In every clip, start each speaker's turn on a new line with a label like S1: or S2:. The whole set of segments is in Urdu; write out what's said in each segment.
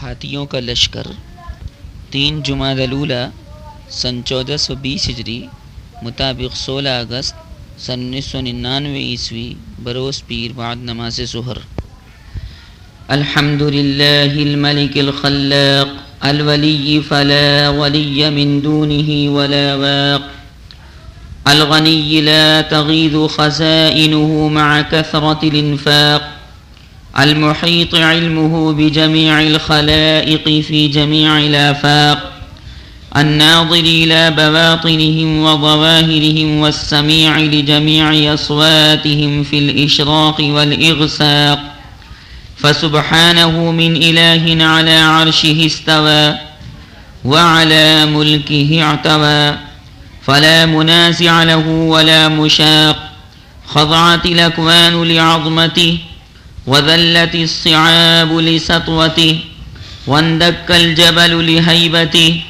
S1: ہاتھیوں کا لشکر 3 جمادی الاولیٰ سن 1420 ہجری مطابق 16 اگست سن 1999 عیسوی بروز پیر بعد نماز ظہر۔ الحمد للہ الملک الخلاق الولی فلا ولی من دونه ولا واق الغنی لا تغیض خزائنه مع كثرة الانفاق المحيط علمه بجميع الخلائق في جميع الآفاق الناظر إلى بواطنهم وظواهرهم والسميع لجميع أصواتهم في الإشراق والإغساق فسبحانه من إله على عرشه استوى وعلى ملكه اعتوى فلا منازع له ولا مشاق خضعت الأكوان لعظمته وذلت الصعاب لسطوته واندك الجبل لهيبته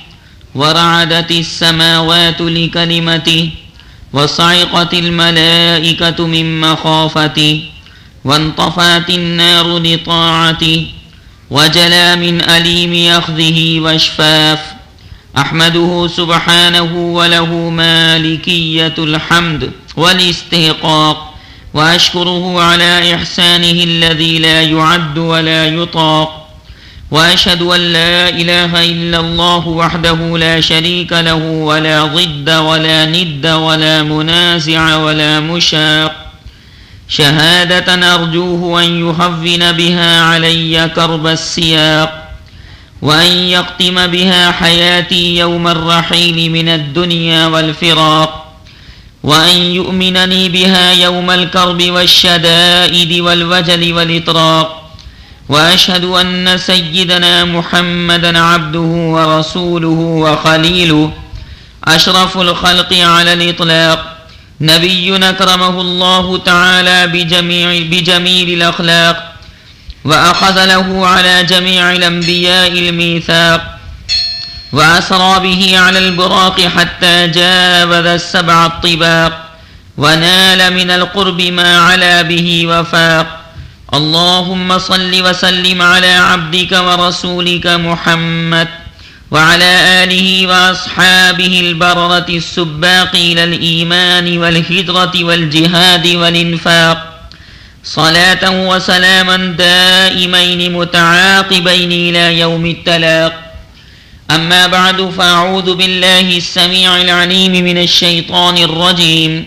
S1: ورعدت السماوات لكلمته وصعقت الملائكة من مخافته وانطفأت النار لطاعته وجلى من أليم أخذه واشفاف أحمده سبحانه وله مالكية الحمد والاستحقاق وأشكره على إحسانه الذي لا يعد ولا يطاق وأشهد أن لا إله إلا الله وحده لا شريك له ولا ضد ولا ند ولا منازع ولا مشاق شهادة أرجوه أن يهون بها علي كرب السياق وأن يختم بها حياتي يوم الرحيل من الدنيا والفراق وأن يؤمنني بها يوم الكرب والشدائد والوجل والإطراق وأشهد أن سيدنا محمدا عبده ورسوله وخليله أشرف الخلق على الإطلاق نبي أكرمه الله تعالى بجميل الأخلاق وأخذ له على جميع الأنبياء الميثاق وأسرى به على البراق حتى جاوز السبع الطباق ونال من القرب ما علا به وفاق اللهم صل وسلم على عبدك ورسولك محمد وعلى آله وأصحابه البررة السباق إلى الإيمان والهجرة والجهاد والإنفاق صلاة وسلاما دائمين متعاقبين إلى يوم التلاق أما بعد فأعوذ بالله السميع العليم من الشيطان الرجيم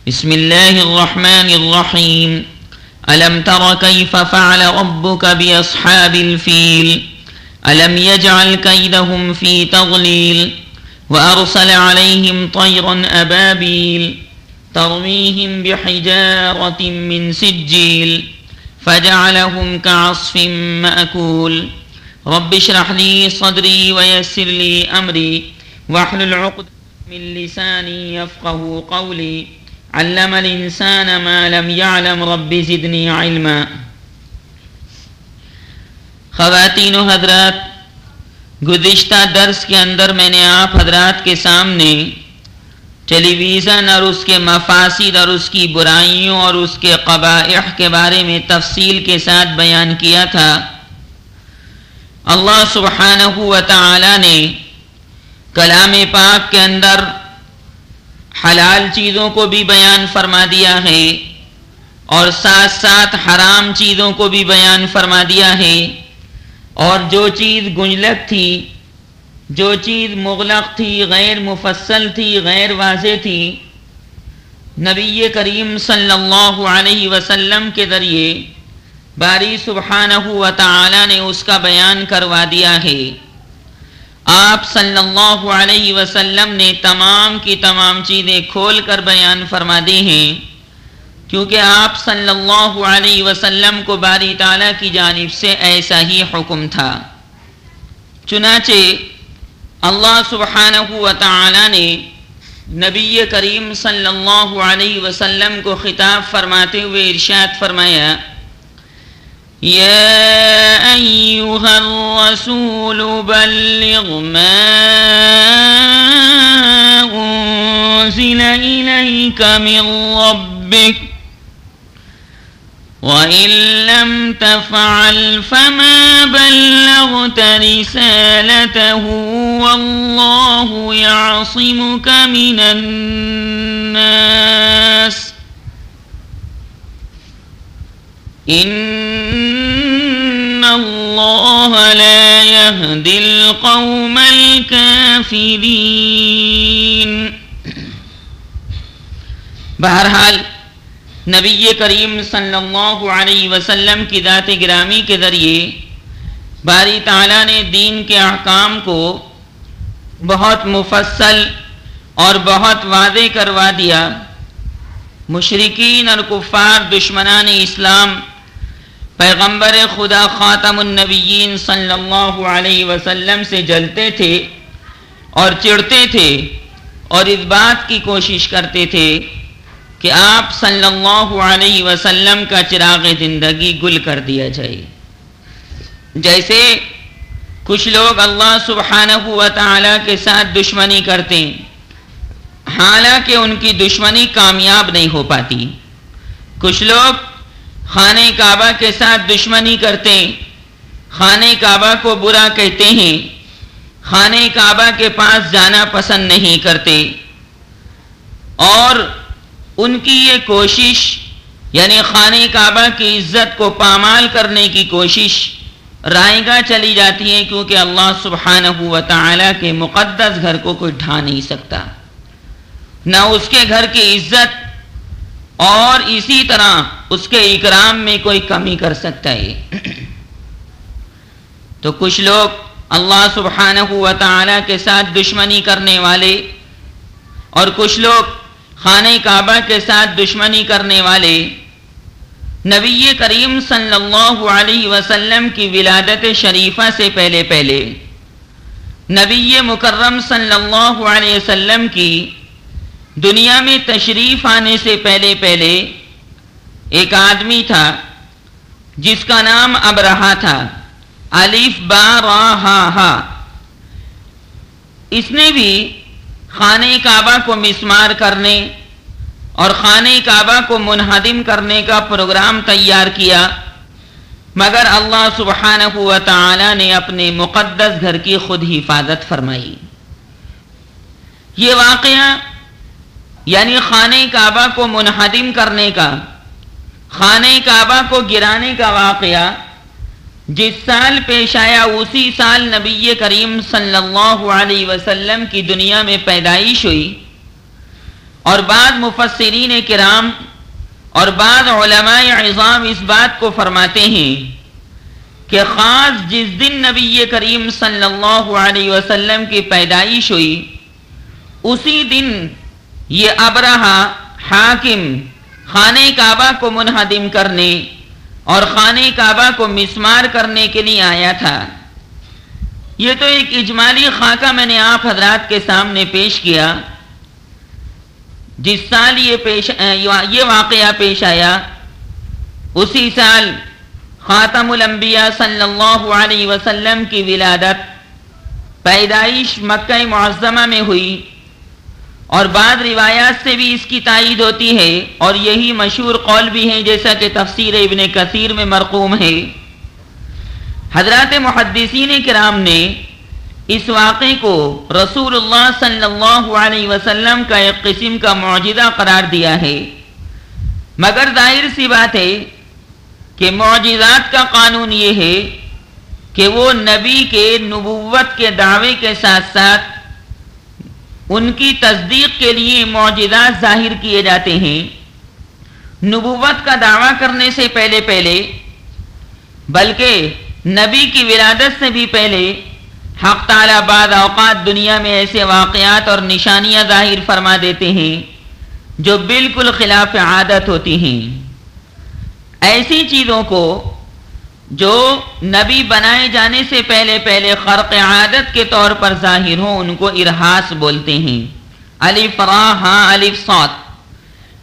S1: بسم الله الرحمن الرحيم ألم تر كيف فعل ربك بأصحاب الفيل ألم يجعل كيدهم في تضليل وأرسل عليهم طيرا أبابيل ترميهم بحجارة من سجيل فجعلهم كعصف مأكول رب اشرح لي صدري ويسر لي أمري واحلل عقدة من لساني يفقه قولي علم الانسان ما لم يعلم رب زدنی علما۔ خواتین و حضرات، گزشتہ درس کے اندر میں نے آپ حضرات کے سامنے ٹیلی ویژن اور اس کے مفاسد اور اس کی برائیوں اور اس کے قبائح کے بارے میں تفصیل کے ساتھ بیان کیا تھا۔ اللہ سبحانہ و تعالی نے کلام پاک کے اندر حلال چیزوں کو بھی بیان فرما دیا ہے اور ساتھ ساتھ حرام چیزوں کو بھی بیان فرما دیا ہے، اور جو چیز گنجلک تھی، جو چیز مغلق تھی، غیر مفصل تھی، غیر واضح تھی، نبی کریم صلی اللہ علیہ وسلم کے ذریعے باری سبحانہ و تعالی نے اس کا بیان کروا دیا ہے۔ آپ صلی اللہ علیہ وسلم نے تمام کی تمام چیزیں کھول کر بیان فرما دی ہیں، کیونکہ آپ صلی اللہ علیہ وسلم کو باری تعالیٰ کی جانب سے ایسا ہی حکم تھا۔ چنانچہ اللہ سبحانہ و تعالی نے نبی کریم صلی اللہ علیہ وسلم کو خطاب فرماتے ہوئے ارشاد فرمایا، يا أيها الرسول بلغ ما أنزل إليك من ربك وَإِن لَّمْ تَفْعَلْ فَمَا بَلَّغْتَ رِسَالَتَهُ وَاللَّهُ يَعْصِمُكَ مِنَ النَّاسِ إِنَّ اللَّهَ لَا يَهْدِي الْقَوْمَ الْكَافِرِينَ۔ بہرحال نبی کریم صلی اللہ علیہ وسلم کی ذات گرامی کے ذریعے باری تعالیٰ نے دین کے احکام کو بہت مفصل اور بہت واضح کروا دیا۔ مشرکین اور کفار دشمنان اسلام پیغمبر خدا خاتم النبیین صلی اللہ علیہ وسلم سے جلتے تھے اور چڑھتے تھے اور اس بات کی کوشش کرتے تھے کہ آپ صلی اللہ علیہ وسلم کا چراغ زندگی گل کر دیا جائے۔ جیسے کچھ لوگ اللہ سبحانہ و تعالیٰ کے ساتھ دشمنی کرتے ہیں، حالانکہ ان کی دشمنی کامیاب نہیں ہو پاتی۔ کچھ لوگ خانہ کعبہ کے ساتھ دشمنی کرتے ہیں، خانہ کعبہ کو برا کہتے ہیں، خانہ کعبہ کے پاس جانا پسند نہیں کرتے، اور ان کی یہ کوشش یعنی خانہ کعبہ کی عزت کو پامال کرنے کی کوشش رائے گاہ چلی جاتی ہے، کیونکہ اللہ سبحانہ و تعالیٰ کے مقدس گھر کو کوئی ڈھا نہیں سکتا، نہ اس کے گھر کی عزت اور اسی طرح اس کے اکرام میں کوئی کمی کر سکتا ہے۔ تو کچھ لوگ اللہ سبحانہ و تعالیٰ کے ساتھ دشمنی کرنے والے اور کچھ لوگ خانہ کعبہ کے ساتھ دشمنی کرنے والے نبی کریم صلی اللہ علیہ وسلم کی ولادت شریفہ سے پہلے نبی مکرم صلی اللہ علیہ وسلم کی دنیا میں تشریف آنے سے پہلے ایک آدمی تھا جس کا نام ابرہہ تھا، الف با را ہا ہا۔ اس نے بھی خانہ کعبہ کو مسمار کرنے اور خانہ کعبہ کو منہدم کرنے کا پروگرام تیار کیا، مگر اللہ سبحانہ و تعالی نے اپنے مقدس گھر کی خود حفاظت فرمائی۔ یہ واقعہ یعنی خانہ کعبہ کو منہدم کرنے کا، خانہ کعبہ کو گرانے کا واقعہ جس سال پیش آیا، اسی سال نبی کریم صلی اللہ علیہ وسلم کی دنیا میں پیدائش ہوئی، اور بعض مفسرین کرام اور بعض علماء عظام اس بات کو فرماتے ہیں کہ خاص جس دن نبی کریم صلی اللہ علیہ وسلم کی پیدائش ہوئی، اسی دن یہ ابرہہ حاکم خانہ کعبہ کو منہدم کرنے اور خانہ کعبہ کو مسمار کرنے کے لیے آیا تھا۔ یہ تو ایک اجمالی خاکہ میں نے آپ حضرات کے سامنے پیش کیا۔ جس سال یہ واقعہ پیش آیا، اسی سال خاتم الانبیاء صلی اللہ علیہ وسلم کی ولادت پیدائش مکہ معظمہ میں ہوئی، اور بعض روایات سے بھی اس کی تائید ہوتی ہے، اور یہی مشہور قول بھی ہے جیسا کہ تفسیر ابن کثیر میں مرقوم ہے۔ حضرات محدثین کرام نے اس واقعے کو رسول اللہ صلی اللہ علیہ وسلم کا ایک قسم کا معجزہ قرار دیا ہے، مگر ظاہر سی بات ہے کہ معجزات کا قانون یہ ہے کہ وہ نبی کے نبوت کے دعوے کے ساتھ ساتھ ان کی تصدیق کے لیے معجزات ظاہر کیے جاتے ہیں۔ نبوت کا دعویٰ کرنے سے پہلے بلکہ نبی کی ولادت سے بھی پہلے حق تعالیٰ بعض اوقات دنیا میں ایسے واقعات اور نشانیاں ظاہر فرما دیتے ہیں جو بالکل خلاف عادت ہوتی ہیں۔ ایسی چیزوں کو جو نبی بنائے جانے سے پہلے خرق عادت کے طور پر ظاہر ہوں، ان کو ارہاس بولتے ہیں۔ الف را ہاں الف صاد،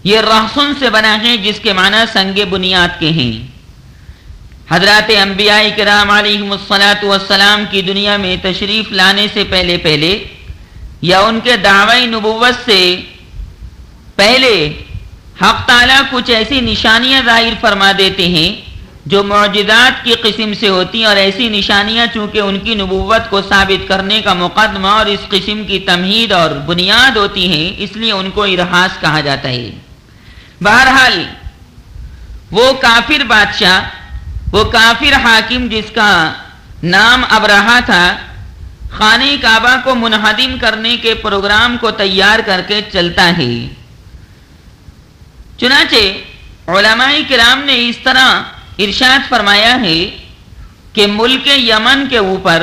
S1: یہ رہسن سے بنا ہے جس کے معنی سنگ بنیاد کے ہیں۔ حضرات انبیاء کرام علیہم الصلاۃ والسلام کی دنیا میں تشریف لانے سے پہلے یا ان کے دعوی نبوت سے پہلے حق تعالیٰ کچھ ایسی نشانیاں ظاہر فرما دیتے ہیں جو معجزات کی قسم سے ہوتی ہیں، اور ایسی نشانیاں چونکہ ان کی نبوت کو ثابت کرنے کا مقدمہ اور اس قسم کی تمہید اور بنیاد ہوتی ہیں، اس لیے ان کو ارہاس کہا جاتا ہے۔ بہرحال وہ کافر بادشاہ، وہ کافر حاکم جس کا نام ابرہہ تھا، خانہ کعبہ کو منہدم کرنے کے پروگرام کو تیار کر کے چلتا ہے۔ چنانچہ علماء کرام نے اس طرح ارشاد فرمایا ہے کہ ملک یمن کے اوپر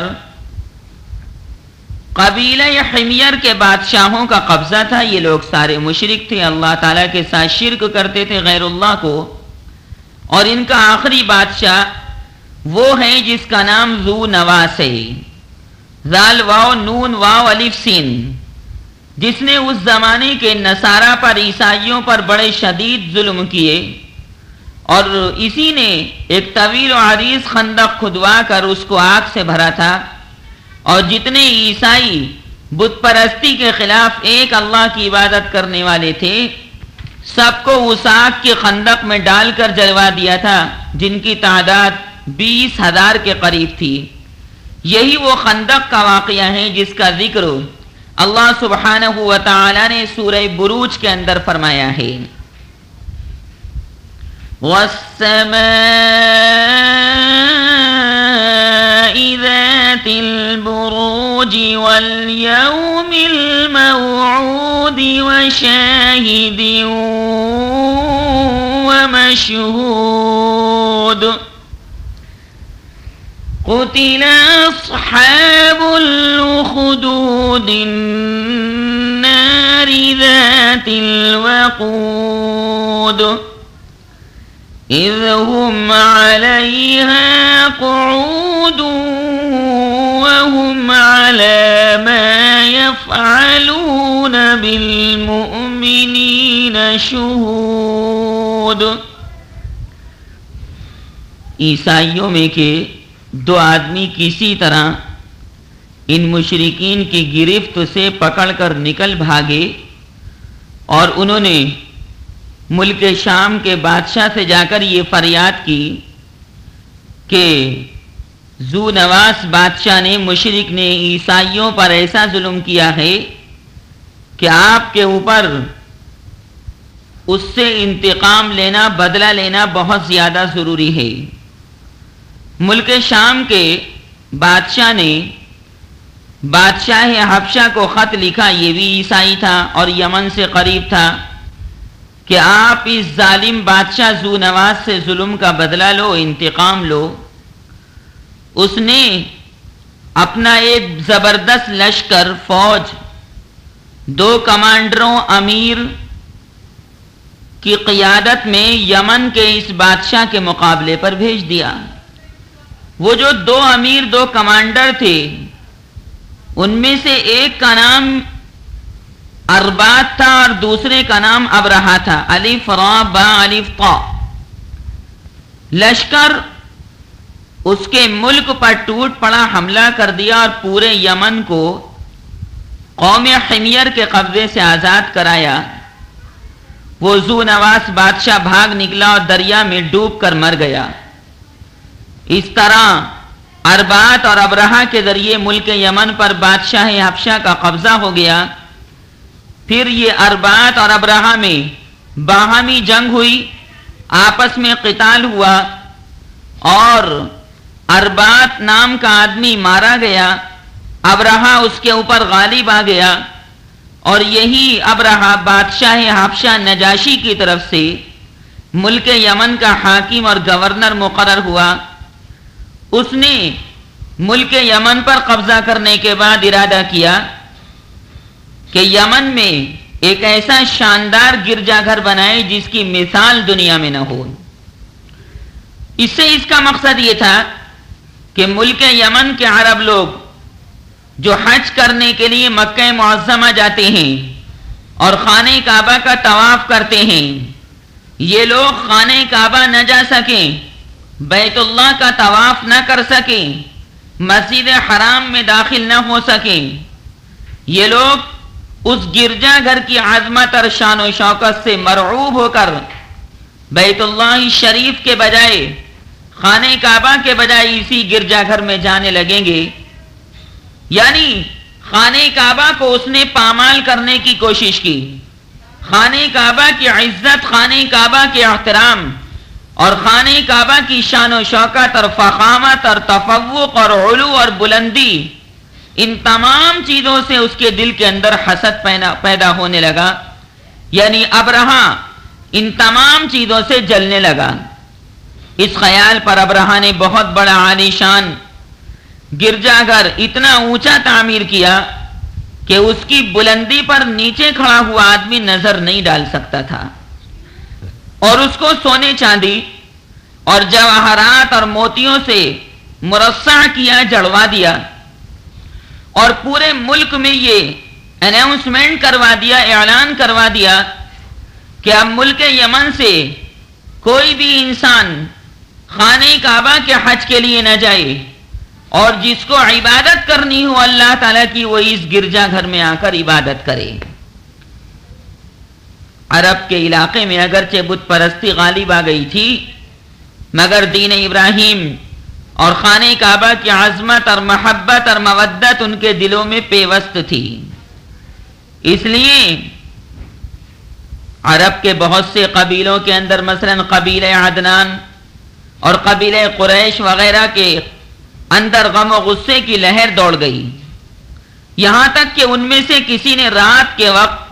S1: قبیلہ حمیر کے بادشاہوں کا قبضہ تھا۔ یہ لوگ سارے مشرک تھے، اللہ تعالیٰ کے ساتھ شرک کرتے تھے غیر اللہ کو، اور ان کا آخری بادشاہ وہ ہے جس کا نام ذو نواس ہے، ذال واو نون واو الف سین، جس نے اس زمانے کے نصارہ پر، عیسائیوں پر بڑے شدید ظلم کیے، اور اسی نے ایک طویل و عریض خندق کھدوا کر اس کو آگ سے بھرا تھا، اور جتنے عیسائی بت پرستی کے خلاف ایک اللہ کی عبادت کرنے والے تھے، سب کو اس آگ کے خندق میں ڈال کر جلوا دیا تھا، جن کی تعداد 20,000 کے قریب تھی۔ یہی وہ خندق کا واقعہ ہے جس کا ذکر اللہ سبحانہ و تعالی نے سورہ بروج کے اندر فرمایا ہے۔ وَالسَّمَاءِ ذَاتِ الْبُرُوجِ وَالْيَوْمِ الْمَوْعُودِ وَشَاهِدٍ وَمَشْهُودٍ قُتِلَ أَصْحَابُ الْأُخْدُودِ النَّارِ ذَاتِ الْوَقُودِ إِذْ هُمْ عَلَيْهَا قُعُودٌ وَهُمْ عَلَى مَا يَفْعَلُونَ بِالْمُؤْمِنِينَ شُهُودٌ۔ عیسائیوں میں کے دو آدمی کسی طرح ان مشرکین کی گرفت سے پکڑ کر نکل بھاگے، اور انہوں نے ملک شام کے بادشاہ سے جا کر یہ فریاد کی کہ ذو نواس بادشاہ نے، مشرک نے عیسائیوں پر ایسا ظلم کیا ہے کہ آپ کے اوپر اس سے انتقام لینا، بدلہ لینا بہت زیادہ ضروری ہے۔ ملک شام کے بادشاہ نے بادشاہ حبشہ کو خط لکھا، یہ بھی عیسائی تھا اور یمن سے قریب تھا، کہ آپ اس ظالم بادشاہ ذو نواس سے ظلم کا بدلہ لو، انتقام لو۔ اس نے اپنا ایک زبردست لشکر، فوج، 2 کمانڈروں امیر کی قیادت میں یمن کے اس بادشاہ کے مقابلے پر بھیج دیا۔ وہ جو 2 امیر، 2 کمانڈر تھے، ان میں سے ایک کا نام اربات تھا اور دوسرے کا نام ابرہہ تھا، الف را با الف طا۔ لشکر اس کے ملک پر ٹوٹ پڑا، حملہ کر دیا اور پورے یمن کو قوم حمیر کے قبضے سے آزاد کرایا۔ وہ ذو نواس بادشاہ بھاگ نکلا اور دریا میں ڈوب کر مر گیا۔ اس طرح اربات اور ابرہہ کے ذریعے ملک یمن پر بادشاہ حبشہ کا قبضہ ہو گیا۔ پھر یہ اربات اور ابرہہ میں باہمی جنگ ہوئی، آپس میں قتال ہوا، اور اربات نام کا آدمی مارا گیا، ابرہہ اس کے اوپر غالب آ گیا، اور یہی ابرہہ بادشاہ حبشہ نجاشی کی طرف سے ملک یمن کا حاکم اور گورنر مقرر ہوا۔ اس نے ملک یمن پر قبضہ کرنے کے بعد ارادہ کیا کہ یمن میں ایک ایسا شاندار گرجا گھر بنائے جس کی مثال دنیا میں نہ ہو۔ اس سے اس کا مقصد یہ تھا کہ ملک یمن کے عرب لوگ جو حج کرنے کے لیے مکہ معظمہ جاتے ہیں اور خانہ کعبہ کا طواف کرتے ہیں، یہ لوگ خانہ کعبہ نہ جا سکیں، بیت اللہ کا طواف نہ کر سکیں، مسجد حرام میں داخل نہ ہو سکیں۔ یہ لوگ اس گرجا گھر کی عظمت اور شان و شوکت سے مرعوب ہو کر بیت اللہ شریف کے بجائے، خانہ کعبہ کے بجائے اسی گرجا گھر میں جانے لگیں گے، یعنی خانہ کعبہ کو اس نے پامال کرنے کی کوشش کی، خانہ کعبہ کی عزت، خانہ کعبہ کے احترام اور خانہ کعبہ کی شان و شوکت اور فخامت اور تفوق اور علو اور بلندی، ان تمام چیزوں سے اس کے دل کے اندر حسد پیدا ہونے لگا، یعنی ابرہہ ان تمام چیزوں سے جلنے لگا۔ اس خیال پر ابرہہ نے بہت بڑا عالیشان گرجا گھر اتنا اونچا تعمیر کیا کہ اس کی بلندی پر نیچے کھڑا ہوا آدمی نظر نہیں ڈال سکتا تھا، اور اس کو سونے چاندی اور جواہرات اور موتیوں سے مرصع کیا، جڑوا دیا، اور پورے ملک میں یہ اناؤنسمنٹ کروا دیا، اعلان کروا دیا کہ اب ملک یمن سے کوئی بھی انسان خانہ کعبہ کے حج کے لیے نہ جائے، اور جس کو عبادت کرنی ہو اللہ تعالیٰ کی وہ اس گرجا گھر میں آ کر عبادت کرے۔ عرب کے علاقے میں اگرچہ بت پرستی غالب آ گئی تھی، مگر دین ابراہیم اور خانہ کعبہ کی عظمت اور محبت اور مودت ان کے دلوں میں پیوست تھی۔ اس لیے عرب کے بہت سے قبیلوں کے اندر، مثلا قبیلہ عدنان اور قبیلہ قریش وغیرہ کے اندر غم و غصے کی لہر دوڑ گئی، یہاں تک کہ ان میں سے کسی نے رات کے وقت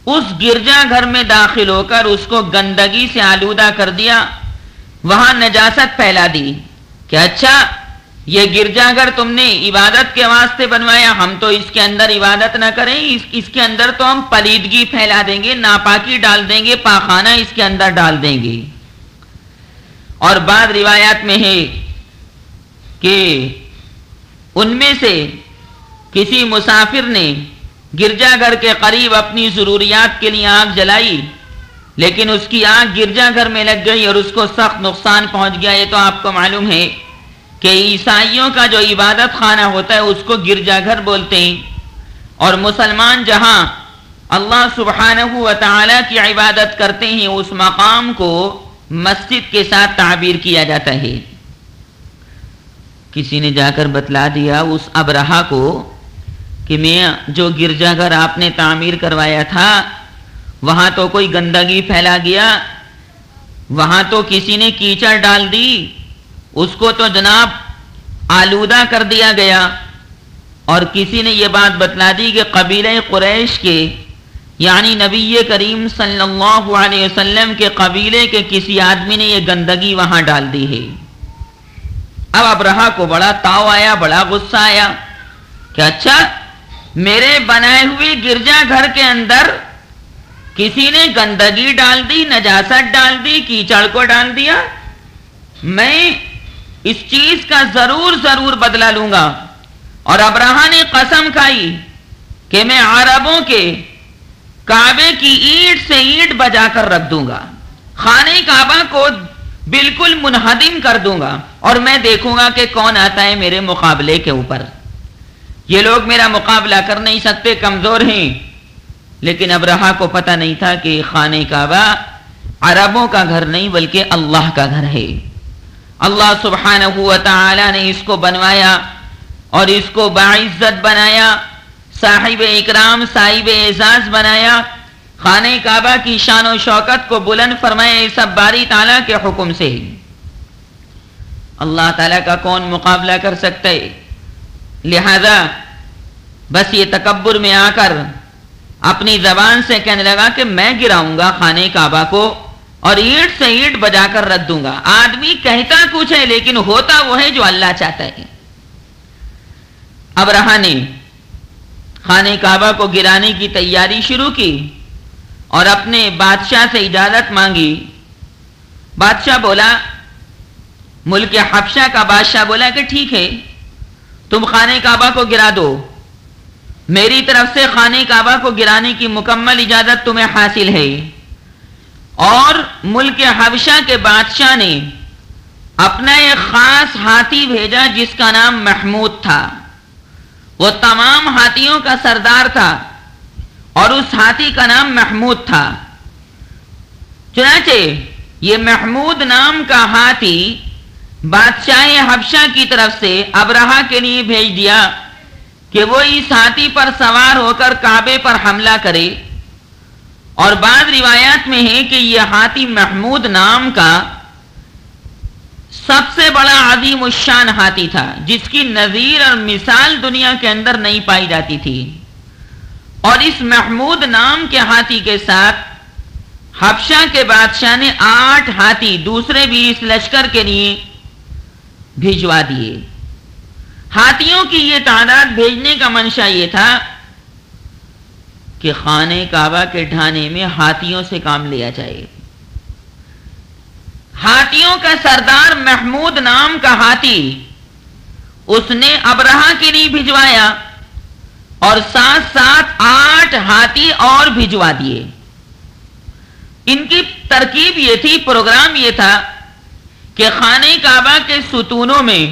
S1: اس گرجا گھر میں داخل ہو کر اس کو گندگی سے آلودہ کر دیا، وہاں نجاست پھیلا دی کہ اچھا یہ گرجا گھر تم نے عبادت کے واسطے بنوایا، ہم تو اس کے اندر عبادت نہ کریں، اس کے اندر تو ہم پلیدگی پھیلا دیں گے، ناپاکی ڈال دیں گے، پاخانہ اس کے اندر ڈال دیں گے۔ اور بعض روایات میں ہے کہ ان میں سے کسی مسافر نے گرجا گھر کے قریب اپنی ضروریات کے لیے آگ جلائی، لیکن اس کی آگ گرجا گھر میں لگ گئی اور اس کو سخت نقصان پہنچ گیا۔ یہ تو آپ کو معلوم ہے کہ عیسائیوں کا جو عبادت خانہ ہوتا ہے اس کو گرجا گھر بولتے ہیں، اور مسلمان جہاں اللہ سبحانہ و تعالی کی عبادت کرتے ہیں اس مقام کو مسجد کے ساتھ تعبیر کیا جاتا ہے۔ کسی نے جا کر بتلا دیا اس ابرہہ کو کہ میں جو گرجا گھر آپ نے تعمیر کروایا تھا وہاں تو کوئی گندگی پھیلا گیا، وہاں تو کسی نے کیچڑ ڈال دی، اس کو تو جناب آلودہ کر دیا گیا۔ اور کسی نے یہ بات بتلا دی کہ قبیلہ قریش کے، یعنی نبی کریم صلی اللہ علیہ وسلم کے قبیلے کے کسی آدمی نے یہ گندگی وہاں ڈال دی ہے۔ اب ابرہہ کو بڑا تاؤ آیا، بڑا غصہ آیا کہ اچھا میرے بنائے ہوئے گرجا گھر کے اندر کسی نے گندگی ڈال دی، نجاست ڈال دی، کیچڑ کو ڈال دیا، میں اس چیز کا ضرور بدلہ لوں گا۔ اور ابرہہ نے قسم کھائی کہ میں عربوں کے کعبے کی اینٹ سے اینٹ بجا کر رکھ دوں گا، خانہ کعبہ کو بالکل منہدم کر دوں گا، اور میں دیکھوں گا کہ کون آتا ہے میرے مقابلے کے اوپر۔ یہ لوگ میرا مقابلہ کر نہیں سکتے، کمزور ہیں۔ لیکن ابرہہ کو پتہ نہیں تھا کہ خانہ کعبہ عربوں کا گھر نہیں بلکہ اللہ کا گھر ہے۔ اللہ سبحانہ و تعالی نے اس کو بنوایا اور اس کو باعزت بنایا، صاحب اکرام، صاحب اعزاز بنایا، خانہ کعبہ کی شان و شوکت کو بلند فرمایا، یہ سب باری تعالیٰ کے حکم سے۔ اللہ تعالیٰ کا کون مقابلہ کر سکتا ہے؟ لہذا بس یہ تکبر میں آ کر اپنی زبان سے کہنے لگا کہ میں گراؤں گا خانہ کعبہ کو اور اینٹ سے اینٹ بجا کر رکھ دوں گا۔ آدمی کہتا کچھ ہے لیکن ہوتا وہ ہے جو اللہ چاہتا ہے۔ ابرہہ نے خانہ کعبہ کو گرانے کی تیاری شروع کی اور اپنے بادشاہ سے اجازت مانگی۔ بادشاہ بولا، ملک حبشہ کا بادشاہ بولا کہ ٹھیک ہے، تم خانہ کعبہ کو گرا دو، میری طرف سے خانہ کعبہ کو گرانے کی مکمل اجازت تمہیں حاصل ہے۔ اور ملک حبشہ کے بادشاہ نے اپنا ایک خاص ہاتھی بھیجا جس کا نام محمود تھا، وہ تمام ہاتھیوں کا سردار تھا۔ اور اس ہاتھی کا نام محمود تھا۔ چنانچہ یہ محمود نام کا ہاتھی بادشاہ حبشہ کی طرف سے ابرہہ کے لیے بھیج دیا کہ وہ اس ہاتھی پر سوار ہو کر کعبے پر حملہ کرے، اور بعض روایات میں ہے کہ یہ ہاتھی محمود نام کا سب سے بڑا عظیم الشان ہاتھی تھا، جس کی نظیر اور مثال دنیا کے اندر نہیں پائی جاتی تھی۔ اور اس محمود نام کے ہاتھی کے ساتھ حبشہ کے بادشاہ نے 8 ہاتھی دوسرے بھی اس لشکر کے لیے بھیجوا دیے۔ ہاتھیوں کی یہ تعداد بھیجنے کا منشا یہ تھا کہ خانہ کعبہ کے ڈھانے میں ہاتھیوں سے کام لیا جائے۔ ہاتھیوں کا سردار محمود نام کا ہاتھی اس نے ابرہہ کے لیے بھجوایا، اور ساتھ ساتھ 8 ہاتھی اور بھجوا دیے۔ ان کی ترکیب یہ تھی، پروگرام یہ تھا کہ خانہ کعبہ کے ستونوں میں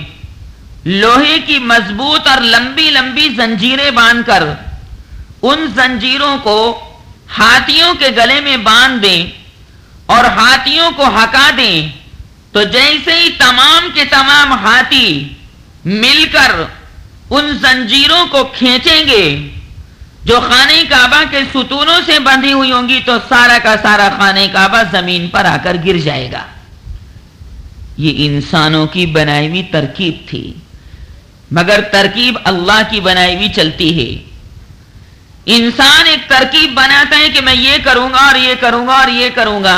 S1: لوہے کی مضبوط اور لمبی لمبی زنجیریں باندھ کر ان زنجیروں کو ہاتھیوں کے گلے میں باندھ دیں اور ہاتھیوں کو ہکا دیں، تو جیسے ہی تمام کے تمام ہاتھی مل کر ان زنجیروں کو کھینچیں گے جو خانہ کعبہ کے ستونوں سے بندھی ہوئی ہوں گی، تو سارا کا سارا خانہ کعبہ زمین پر آ کر گر جائے گا۔ یہ انسانوں کی بنائی ہوئی ترکیب تھی، مگر ترکیب اللہ کی بنائی ہوئی چلتی ہے۔ انسان ایک ترکیب بناتا ہے کہ میں یہ کروں گا اور یہ کروں گا اور یہ کروں گا،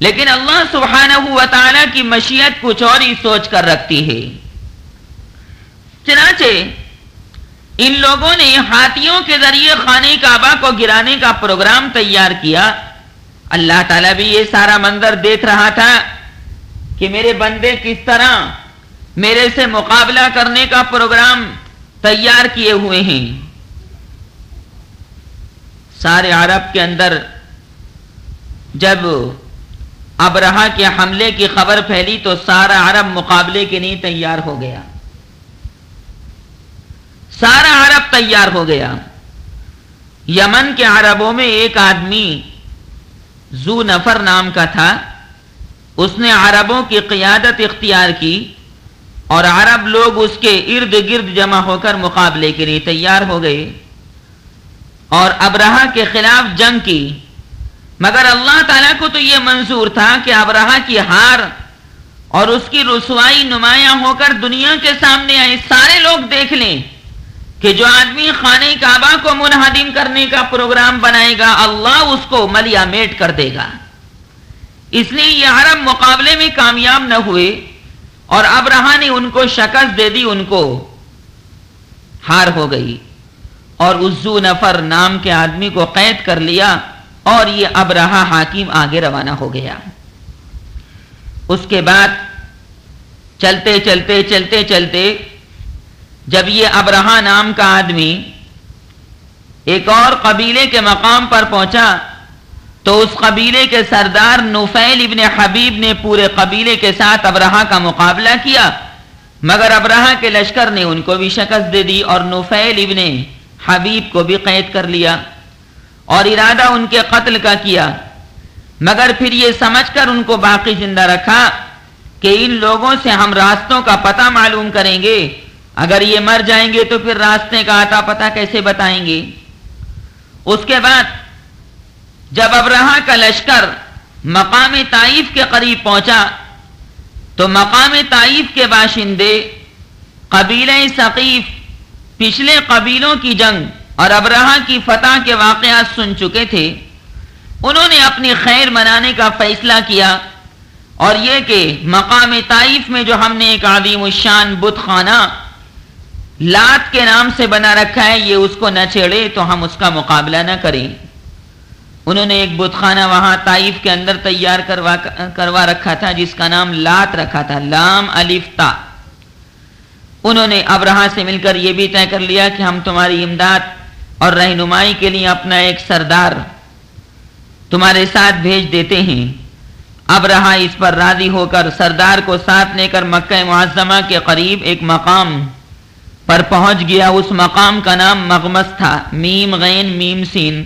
S1: لیکن اللہ سبحانہ و تعالی کی مشیت کچھ اور ہی سوچ کر رکھتی ہے۔ چنانچہ ان لوگوں نے ہاتھیوں کے ذریعے خانہ کعبہ کو گرانے کا پروگرام تیار کیا۔ اللہ تعالیٰ بھی یہ سارا منظر دیکھ رہا تھا کہ میرے بندے کس طرح میرے سے مقابلہ کرنے کا پروگرام تیار کیے ہوئے ہیں۔ سارے عرب کے اندر جب ابرہہ کے حملے کی خبر پھیلی تو سارا عرب مقابلے کے لیے تیار ہو گیا، سارا عرب تیار ہو گیا۔ یمن کے عربوں میں ایک آدمی ذو نفر نام کا تھا، اس نے عربوں کی قیادت اختیار کی اور عرب لوگ اس کے ارد گرد جمع ہو کر مقابلے کے لیے تیار ہو گئے اور ابرہہ کے خلاف جنگ کی۔ مگر اللہ تعالیٰ کو تو یہ منظور تھا کہ ابرہہ کی ہار اور اس کی رسوائی نمایاں ہو کر دنیا کے سامنے آئے، سارے لوگ دیکھ لیں کہ جو آدمی خانہ کعبہ کو منہدم کرنے کا پروگرام بنائے گا، اللہ اس کو ملیا میٹ کر دے گا۔ اس لیے یہ عرب مقابلے میں کامیاب نہ ہوئے اور ابرہہ نے ان کو شکست دے دی، ان کو ہار ہو گئی، اور اس ذو نفر نام کے آدمی کو قید کر لیا، اور یہ ابرہہ حاکم آگے روانہ ہو گیا۔ اس کے بعد چلتے چلتے چلتے چلتے جب یہ ابرہہ نام کا آدمی ایک اور قبیلے کے مقام پر پہنچا تو اس قبیلے کے سردار نفیل ابن حبیب نے پورے قبیلے کے ساتھ ابرہہ کا مقابلہ کیا، مگر ابرہہ کے لشکر نے ان کو بھی شکست دے دی اور نفیل ابن حبیب کو بھی قید کر لیا اور ارادہ ان کے قتل کا کیا، مگر پھر یہ سمجھ کر ان کو باقی زندہ رکھا کہ ان لوگوں سے ہم راستوں کا پتہ معلوم کریں گے، اگر یہ مر جائیں گے تو پھر راستے کا آتا پتہ کیسے بتائیں گے۔ اس کے بعد جب ابرہہ کا لشکر مقام طائف کے قریب پہنچا تو مقام طائف کے باشندے قبیلہ ثقیف پچھلے قبیلوں کی جنگ اور ابرہہ کی فتح کے واقعات سن چکے تھے۔ انہوں نے اپنی خیر منانے کا فیصلہ کیا اور یہ کہ مقام طائف میں جو ہم نے ایک عظیم الشان بت خانہ لات کے نام سے بنا رکھا ہے، یہ اس کو نہ چھیڑے تو ہم اس کا مقابلہ نہ کریں۔ انہوں نے ایک بت خانہ وہاں طائف کے اندر تیار کروا رکھا تھا جس کا نام لات رکھا تھا، لام الف تا۔ انہوں نے ابرہہ سے مل کر یہ بھی طے کر لیا کہ ہم تمہاری امداد اور رہنمائی کے لیے اپنا ایک سردار تمہارے ساتھ بھیج دیتے ہیں۔ ابرہہ اس پر راضی ہو کر سردار کو ساتھ لے کر مکہ معظمہ کے قریب ایک مقام پر پہنچ گیا. اس مقام کا نام مغمس تھا، میم غین میم سین،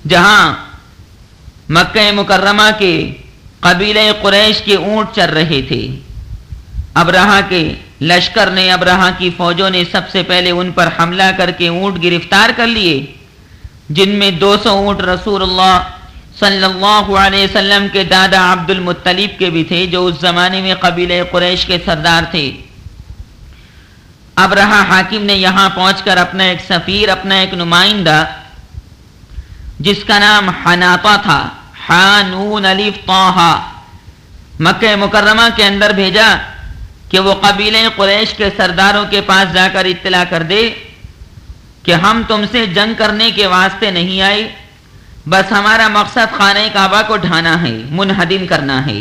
S1: جہاں مکہ مکرمہ کے قبیلہ قریش کے اونٹ چر رہے تھے. ابرہہ کے لشکر نے، ابرہہ کی فوجوں نے سب سے پہلے ان پر حملہ کر کے اونٹ گرفتار کر لیے، جن میں 200 اونٹ رسول اللہ صلی اللہ علیہ وسلم کے دادا عبد المطلب کے بھی تھے، جو اس زمانے میں قبیلہ قریش کے سردار تھے. ابرہہ حاکم نے یہاں پہنچ کر اپنا ایک سفیر، اپنا ایک نمائندہ جس کا نام حناطہ تھا، حانون الف طہ، مکہ مکرمہ کے اندر بھیجا کہ وہ قبیلہ قریش کے سرداروں کے پاس جا کر اطلاع کر دے کہ ہم تم سے جنگ کرنے کے واسطے نہیں آئے، بس ہمارا مقصد خانہ کعبہ کو ڈھانا ہے، منہدم کرنا ہے.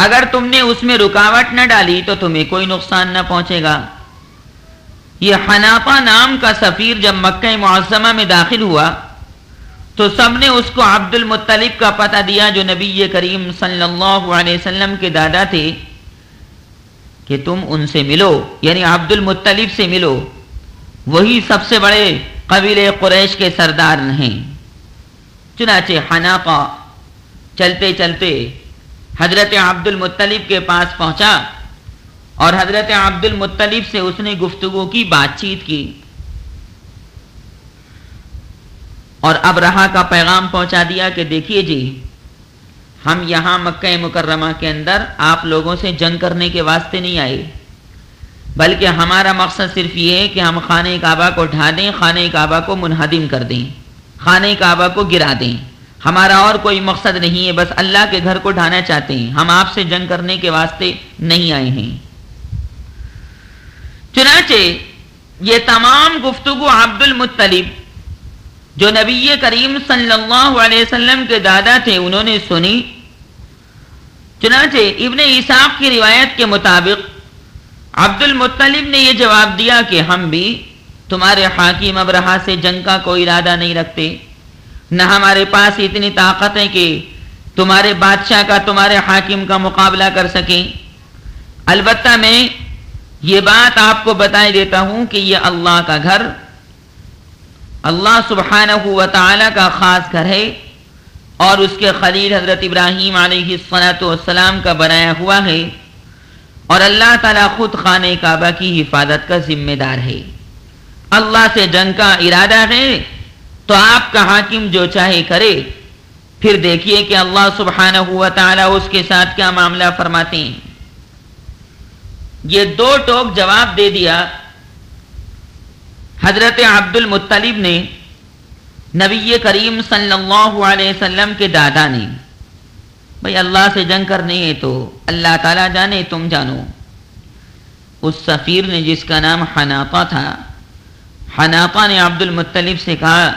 S1: اگر تم نے اس میں رکاوٹ نہ ڈالی تو تمہیں کوئی نقصان نہ پہنچے گا. یہ حناطہ نام کا سفیر جب مکہ معظمہ میں داخل ہوا تو سب نے اس کو عبد المطلب کا پتہ دیا، جو نبی کریم صلی اللہ علیہ وسلم کے دادا تھے، کہ تم ان سے ملو، یعنی عبد المطلب سے ملو، وہی سب سے بڑے قبیلہ قریش کے سردار ہیں. چنانچہ حناطہ چلتے چلتے حضرت عبد المطلب کے پاس پہنچا اور حضرت عبد المطلب سے اس نے گفتگو کی، بات چیت کی، اور ابرہہ کا پیغام پہنچا دیا کہ دیکھیے جی، ہم یہاں مکہ مکرمہ کے اندر آپ لوگوں سے جنگ کرنے کے واسطے نہیں آئے، بلکہ ہمارا مقصد صرف یہ ہے کہ ہم خانہ کعبہ کو ڈھا دیں، خانہ کعبہ کو منہدم کر دیں، خانہ کعبہ کو گرا دیں. ہمارا اور کوئی مقصد نہیں ہے، بس اللہ کے گھر کو ڈھانا چاہتے ہیں، ہم آپ سے جنگ کرنے کے واسطے نہیں آئے ہیں. چنانچہ یہ تمام گفتگو عبد المطلب جو نبی کریم صلی اللہ علیہ وسلم کے دادا تھے انہوں نے سنی. چنانچہ ابن اسحاق کی روایت کے مطابق عبد المطلب نے یہ جواب دیا کہ ہم بھی تمہارے حاکم ابرہہ سے جنگ کا کوئی ارادہ نہیں رکھتے، نہ ہمارے پاس اتنی طاقت ہے کہ تمہارے بادشاہ کا، تمہارے حاکم کا مقابلہ کر سکیں. البتہ میں یہ بات آپ کو بتائی دیتا ہوں کہ یہ اللہ کا گھر، اللہ سبحانہ و تعالی کا خاص گھر ہے، اور اس کے خلیل حضرت ابراہیم علیہ السلام کا بنایا ہوا ہے، اور اللہ تعالیٰ خود خانہ کعبہ کی حفاظت کا ذمہ دار ہے. اللہ سے جنگ کا ارادہ ہے تو آپ کا حاکم جو چاہے کرے، پھر دیکھیے کہ اللہ سبحانہ و تعالیٰ اس کے ساتھ کیا معاملہ فرماتے ہیں. یہ دو ٹوک جواب دے دیا حضرت عبد المطلب نے نبی کریم صلی اللہ علیہ وسلم کے دادا نے. بھئی اللہ سے جنگ کرنی ہے تو اللہ تعالیٰ جانے، تم جانو. اس سفیر نے جس کا نام حناطہ تھا، حناطہ نے عبد المطلب سے کہا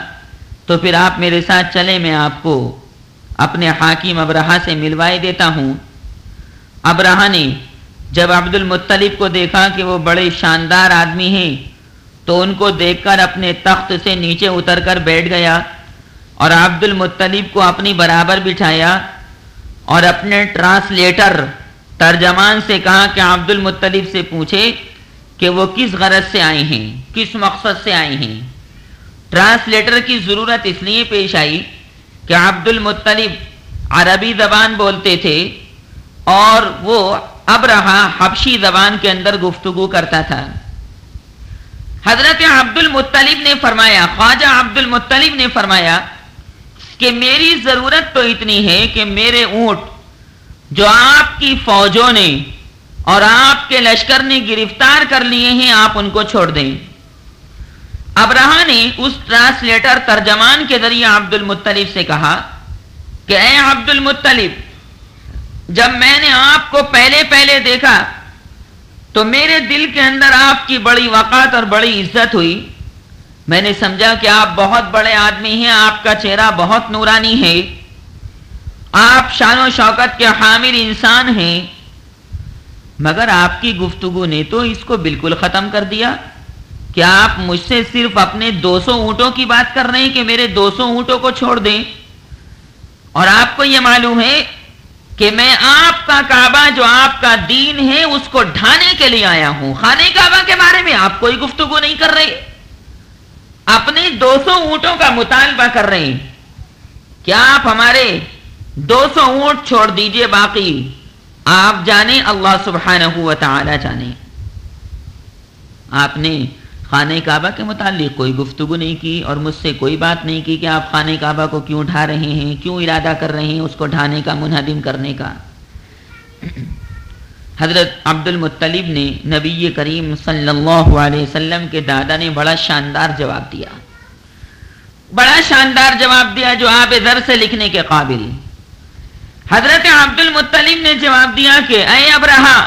S1: تو پھر آپ میرے ساتھ چلے، میں آپ کو اپنے حاکم ابرہہ سے ملوائے دیتا ہوں. ابرہہ نے جب عبد المطلب کو دیکھا کہ وہ بڑے شاندار آدمی ہیں تو ان کو دیکھ کر اپنے تخت سے نیچے اتر کر بیٹھ گیا اور عبد المطلب کو اپنی برابر بٹھایا اور اپنے ٹرانسلیٹر ترجمان سے کہا کہ عبد المطلب سے پوچھے کہ وہ کس غرض سے آئے ہیں، کس مقصد سے آئے ہیں. ٹرانسلیٹر کی ضرورت اس لیے پیش آئی کہ عبد المطلب عربی زبان بولتے تھے اور وہ ابرہہ حبشی زبان کے اندر گفتگو کرتا تھا. حضرت عبد المطلب نے فرمایا، خواجہ عبد المطلب نے فرمایا کہ میری ضرورت تو اتنی ہے کہ میرے اونٹ جو آپ کی فوجوں نے اور آپ کے لشکر نے گرفتار کر لیے ہیں، آپ ان کو چھوڑ دیں. ابرہہ نے اس ٹرانسلیٹر ترجمان کے ذریعے عبد المطلب سے کہا کہ اے عبد المطلب، جب میں نے آپ کو پہلے دیکھا تو میرے دل کے اندر آپ کی بڑی وقار اور بڑی عزت ہوئی. میں نے سمجھا کہ آپ بہت بڑے آدمی ہیں، آپ کا چہرہ بہت نورانی ہے، آپ شان و شوکت کے حامل انسان ہیں. مگر آپ کی گفتگو نے تو اس کو بالکل ختم کر دیا کہ آپ مجھ سے صرف اپنے 200 اونٹوں کی بات کر رہے ہیں کہ میرے 200 اونٹوں کو چھوڑ دیں. اور آپ کو یہ معلوم ہے کہ میں آپ کا کعبہ جو آپ کا دین ہے اس کو ڈھانے کے لیے آیا ہوں. خانہ کعبہ کے بارے میں آپ کوئی گفتگو نہیں کر رہے, اپنے 200 اونٹوں کا مطالبہ کر رہے ہیں. کیا آپ ہمارے 200 اونٹ چھوڑ دیجئے, باقی آپ جانیں, اللہ سبحانہ و تعالی جانیں. آپ نے خانہ کعبہ کے متعلق کوئی گفتگو نہیں کی اور مجھ سے کوئی بات نہیں کی کہ آپ خانہ کعبہ کو کیوں ڈھا رہے ہیں, کیوں ارادہ کر رہے ہیں اس کو ڈھانے کا, منہدم کرنے کا. حضرت عبد المطلب نے نبی کریم صلی اللہ علیہ وسلم کے دادا نے بڑا شاندار جواب دیا, بڑا شاندار جواب دیا جو آب ذر سے لکھنے کے قابل. حضرت عبد المطلب نے جواب دیا کہ اے ابرہا,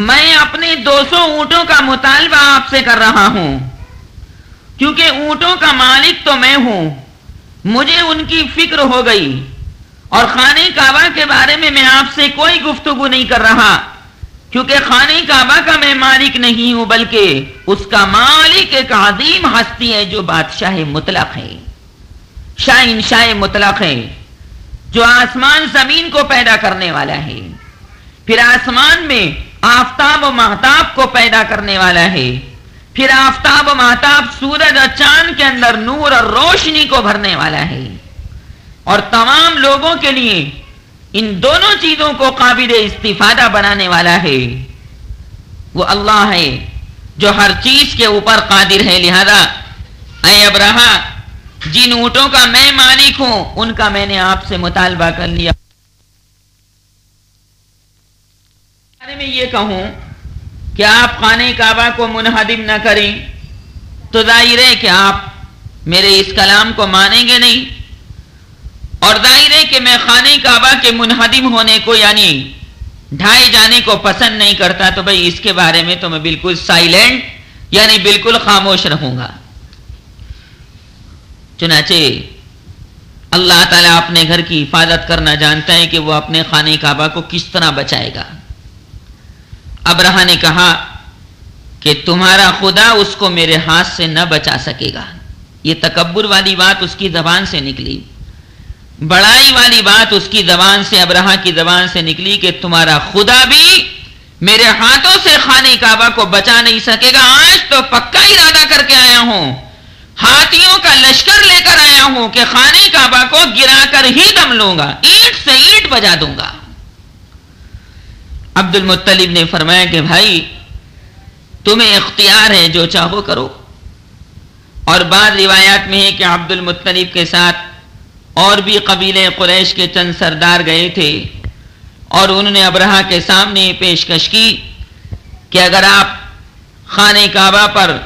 S1: میں اپنے 200 اونٹوں کا مطالبہ آپ سے کر رہا ہوں کیونکہ اونٹوں کا مالک تو میں ہوں, مجھے ان کی فکر ہو گئی, اور خانہ کعبہ کے بارے میں میں آپ سے کوئی گفتگو نہیں کر رہا کیونکہ خانہ کعبہ کا میں مالک نہیں ہوں, بلکہ اس کا مالک ایک عظیم ہستی ہے جو بادشاہ مطلق ہے, شاہ مطلق ہے, جو آسمان زمین کو پیدا کرنے والا ہے, پھر آسمان میں آفتاب و مہتاب کو پیدا کرنے والا ہے, پھر آفتاب و مہتاب سورج اور چاند کے اندر نور اور روشنی کو بھرنے والا ہے, اور تمام لوگوں کے لیے ان دونوں چیزوں کو قابل استفادہ بنانے والا ہے. وہ اللہ ہے جو ہر چیز کے اوپر قادر ہے. لہذا اے ابرہا, جن اونٹوں کا میں مالک ہوں ان کا میں نے آپ سے مطالبہ کر لیا. میں یہ کہوں کہ آپ خانہ کعبہ کو منہدم نہ کریں تو ظاہر ہے کہ آپ میرے اس کلام کو مانیں گے نہیں, اور ظاہر ہے کہ میں خانہ کعبہ کے منہدم ہونے کو یعنی ڈھائے جانے کو پسند نہیں کرتا, تو بھئی اس کے بارے میں تو میں بالکل سائلنٹ یعنی بالکل خاموش رہوں گا. چنانچہ اللہ تعالیٰ اپنے گھر کی حفاظت کرنا جانتا ہے کہ وہ اپنے خانہ کعبہ کو کس طرح بچائے گا. ابرہا نے کہا کہ تمہارا خدا اس کو میرے ہاتھ سے نہ بچا سکے گا. یہ تکبر والی بات اس کی زبان سے نکلی, بڑائی والی بات اس کی زبان سے, ابرہا کی زبان سے نکلی کہ تمہارا خدا بھی میرے ہاتھوں سے خانہ کعبہ کو بچا نہیں سکے گا. آج تو پکا ارادہ کر کے آیا ہوں, ہاتھیوں کا لشکر لے کر آیا ہوں کہ خانہ کعبہ کو گرا کر ہی دم لوں گا, اینٹ سے اینٹ بجا دوں گا. عبد المطلب نے فرمایا کہ بھائی تمہیں اختیار ہے, جو چاہو کرو. اور بعض روایات میں ہے کہ عبد المطلب کے ساتھ اور بھی قبیلے قریش کے چند سردار گئے تھے, اور انہوں نے ابرہا کے سامنے پیشکش کی کہ اگر آپ خانہ کعبہ پر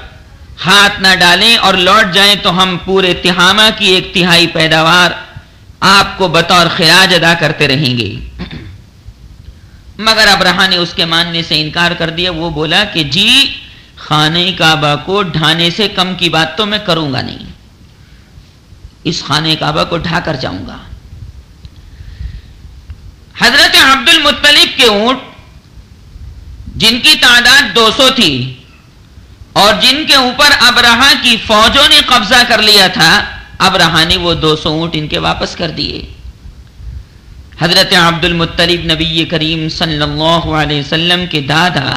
S1: ہاتھ نہ ڈالیں اور لوٹ جائیں تو ہم پورے تہامہ کی 1/3 پیداوار آپ کو بطور خراج ادا کرتے رہیں گے. مگر ابرہا نے اس کے ماننے سے انکار کر دیا. وہ بولا کہ جی خانہ کعبہ کو ڈھانے سے کم کی بات تو میں کروں گا نہیں, اس خانہ کعبہ کو ڈھا کر جاؤں گا. حضرت عبد المطلب کے اونٹ جن کی تعداد 200 تھی اور جن کے اوپر ابرہا کی فوجوں نے قبضہ کر لیا تھا, ابرہا نے وہ 200 اونٹ ان کے واپس کر دیے. حضرت عبد المطلب نبی کریم صلی اللہ علیہ وسلم کے دادا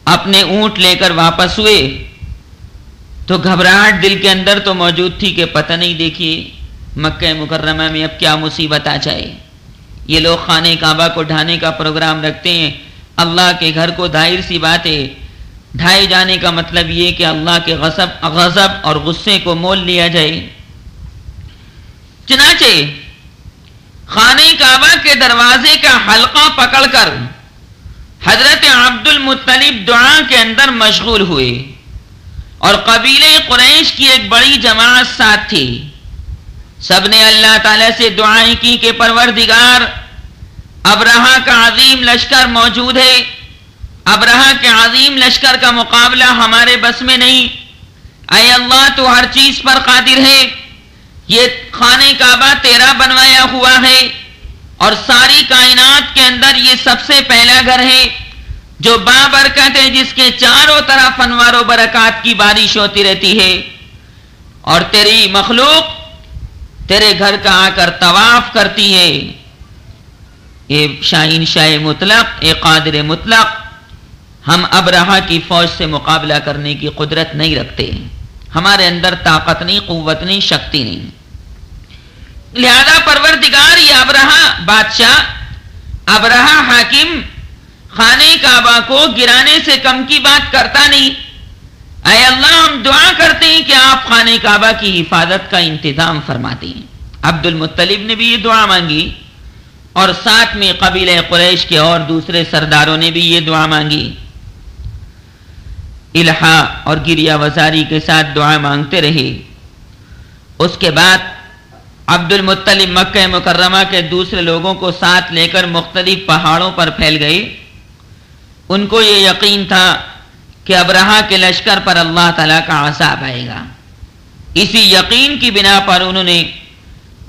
S1: اپنے اونٹ لے کر واپس ہوئے تو گھبراہٹ دل کے اندر تو موجود تھی کہ پتہ نہیں, دیکھیے مکہ مکرمہ میں اب کیا مصیبت آ جائے. یہ لوگ خانہ کعبہ کو ڈھانے کا پروگرام رکھتے ہیں. اللہ کے گھر کو ظاہر سی بات ہے ڈھائے جانے کا مطلب یہ کہ اللہ کے غضب اور غصے کو مول لیا جائے. چنانچہ خانہ کعبہ کے دروازے کا حلقہ پکڑ کر حضرت عبد المطلب دعا کے اندر مشغول ہوئے, اور قبیلے قریش کی ایک بڑی جماعت ساتھ تھی. سب نے اللہ تعالیٰ سے دعائیں کی کہ پروردگار ابرہا کا عظیم لشکر موجود ہے, ابرہا کے عظیم لشکر کا مقابلہ ہمارے بس میں نہیں, اے اللہ تو ہر چیز پر قادر ہے. یہ خانہ کعبہ تیرا بنوایا ہوا ہے اور ساری کائنات کے اندر یہ سب سے پہلا گھر ہے جو بابرکت ہے, جس کے چاروں طرف انوار و برکات کی بارش ہوتی رہتی ہے, اور تیری مخلوق تیرے گھر کا آ کر طواف کرتی ہے, اے شاہین شاہ مطلق، اے قادر مطلق، ہم ابرہہ کی فوج سے مقابلہ کرنے کی قدرت نہیں رکھتے، ہمارے اندر طاقت نہیں، قوت نہیں، شکتی نہیں۔ لہذا پروردگار یہ ابرہہ بادشاہ، ابرہہ حاکم خانہ کعبہ کو گرانے سے کم کی بات کرتا نہیں۔ اے اللہ، ہم دعا کرتے ہیں کہ آپ خانہ کعبہ کی حفاظت کا انتظام فرماتے ہیں۔ عبد المطلب نے بھی یہ دعا مانگی، اور ساتھ میں قبیلہ قریش کے اور دوسرے سرداروں نے بھی یہ دعا مانگی۔ الہا اور گریہ وزاری کے ساتھ دعا مانگتے رہے۔ اس کے بعد عبد المطلب مکہ مکرمہ کے دوسرے لوگوں کو ساتھ لے کر مختلف پہاڑوں پر پھیل گئے۔ ان کو یہ یقین تھا کہ ابرہہ کے لشکر پر اللہ تعالیٰ کا عذاب آئے گا۔ اسی یقین کی بنا پر انہوں نے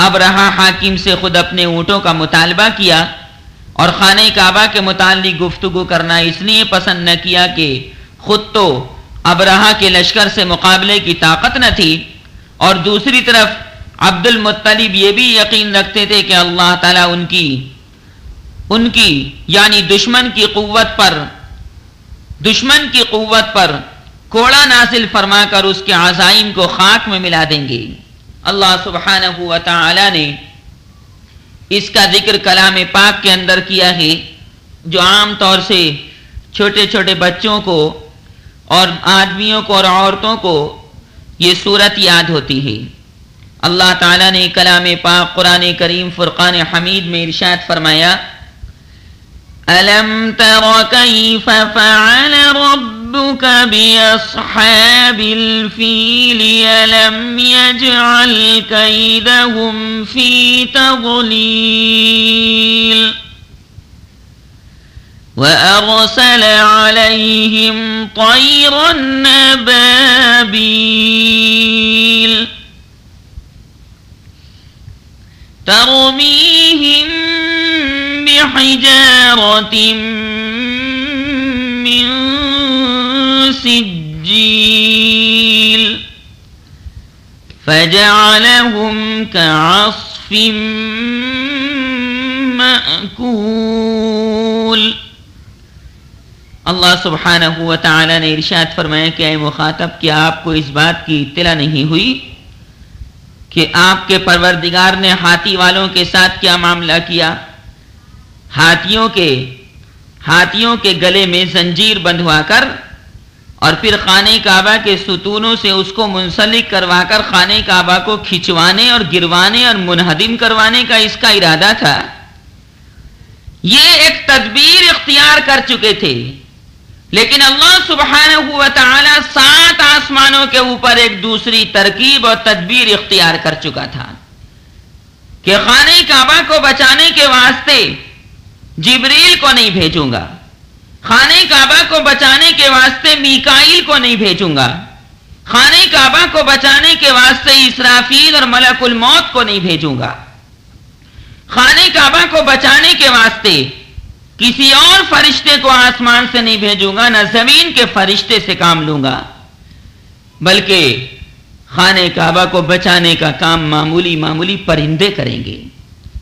S1: ابرہہ حاکم سے خود اپنے اونٹوں کا مطالبہ کیا، اور خانہ کعبہ کے متعلق گفتگو کرنا اس لیے پسند نہ کیا کہ خود تو ابرہہ کے لشکر سے مقابلے کی طاقت نہ تھی، اور دوسری طرف عبد المطلب یہ بھی یقین رکھتے تھے کہ اللہ تعالیٰ ان کی یعنی دشمن کی قوت پر کوڑا نازل فرما کر اس کے عزائم کو خاک میں ملا دیں گے۔ اللہ سبحانہ و تعالی نے اس کا ذکر کلام پاک کے اندر کیا ہے، جو عام طور سے چھوٹے چھوٹے بچوں کو اور آدمیوں کو اور عورتوں کو یہ صورت یاد ہوتی ہے۔ اللہ تعالیٰ نے کلام پاک قرآن کریم فرقان حمید میں ارشاد فرمایا، أَلَمْ تَرَ كَيْفَ فَعَلَ رَبُّكَ بِأَصْحَابِ الْفِيلِ أَلَمْ يَجْعَلْ كَيْدَهُمْ فِي تَضْلِيلٍ وَأَرْسَلَ عَلَيْهِمْ طَيْرًا أَبَابِيلَ تَرْمِيهِمْ بحجارة من سجيل فجعلهم كعصف مأكول۔ اللہ سبحانہ و تعالی نے ارشاد فرمایا کہ اے مخاطب، کیا آپ کو اس بات کی اطلاع نہیں ہوئی کہ آپ کے پروردگار نے ہاتھی والوں کے ساتھ کیا معاملہ کیا؟ ہاتھیوں کے گلے میں زنجیر بندھوا کر اور پھر خانہ کعبہ کے ستونوں سے اس کو منسلک کروا کر خانہ کعبہ کو کھچوانے اور گروانے اور منہدم کروانے کا اس کا ارادہ تھا۔ یہ ایک تدبیر اختیار کر چکے تھے، لیکن اللہ سبحانہ و تعالی 7 آسمانوں کے اوپر ایک دوسری ترکیب اور تدبیر اختیار کر چکا تھا کہ خانہ کعبہ کو بچانے کے واسطے جبریل کو نہیں بھیجوں گا، خانہ کعبہ کو بچانے کے واسطے میکائیل کو نہیں بھیجوں گا، خانہ کعبہ کو بچانے کے واسطے اسرافیل اور ملک الموت کو نہیں بھیجوں گا، خانہ کعبہ کو بچانے کے واسطے کسی اور فرشتے کو آسمان سے نہیں بھیجوں گا، نہ زمین کے فرشتے سے کام لوں گا، بلکہ خانہ کعبہ کو بچانے کا کام معمولی پرندے کریں گے۔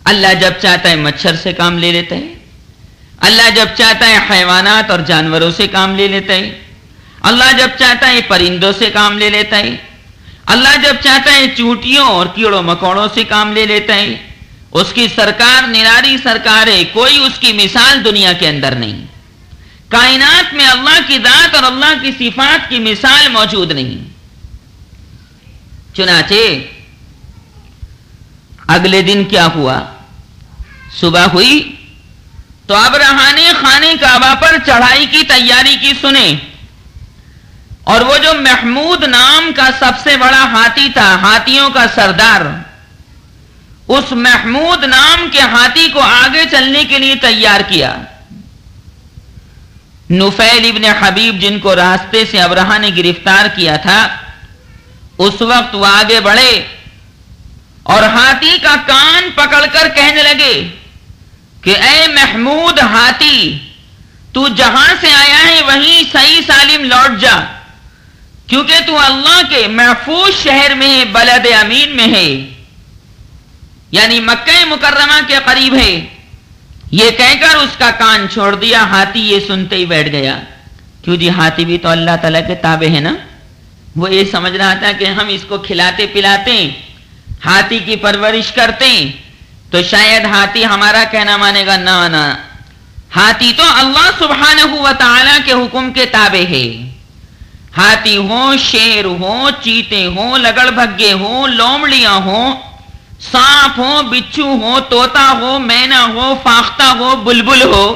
S1: اللہ جب چاہتا ہے مچھر سے کام لے لیتا ہے، اللہ جب چاہتا ہے حیوانات اور جانوروں سے کام لے لیتا ہے، اللہ جب چاہتا ہے پرندوں سے کام لے لیتا ہے، اللہ جب چاہتا ہے چونٹیوں اور کیڑوں مکوڑوں سے کام لے لیتا ہے۔ اس کی سرکار نرالی سرکار ہے، کوئی اس کی مثال دنیا کے اندر نہیں، کائنات میں اللہ کی ذات اور اللہ کی صفات کی مثال موجود نہیں۔ چنانچہ اگلے دن کیا ہوا؟ صبح ہوئی تو ابرہہ نے خانہ کعبہ پر چڑھائی کی تیاری کی، سنیں، اور وہ جو محمود نام کا سب سے بڑا ہاتھی تھا، ہاتھیوں کا سردار، اس محمود نام کے ہاتھی کو آگے چلنے کے لیے تیار کیا۔ نفیل ابن حبیب جن کو راستے سے ابرہہ نے گرفتار کیا تھا، اس وقت وہ آگے بڑھے اور ہاتھی کا کان پکڑ کر کہنے لگے کہ اے محمود ہاتھی، تو جہاں سے آیا ہے وہیں صحیح سالم لوٹ جا، کیونکہ تو اللہ کے محفوظ شہر میں ہے، بلد امین میں ہے، یعنی مکہ مکرمہ کے قریب ہے۔ یہ کہہ کر اس کا کان چھوڑ دیا. ہاتھی یہ سنتے ہی بیٹھ گیا. کیوں جی، ہاتھی بھی تو اللہ تعالیٰ کے تابع ہے نا. وہ یہ سمجھ رہا تھا کہ ہم اس کو کھلاتے پلاتے ہاتھی کی پرورش کرتے تو شاید ہاتھی ہمارا کہنا مانے گا. نہ، ہاتھی تو اللہ سبحانہ و تعالیٰ کے حکم کے تابع ہے. ہاتھی ہو، شیر ہو، چیتے ہو، لگڑ بھگے ہو، لومڑیاں ہو، سانپ ہو، بچھو ہو، طوطا ہو، مینا ہو، فاختہ ہو، بلبل ہو،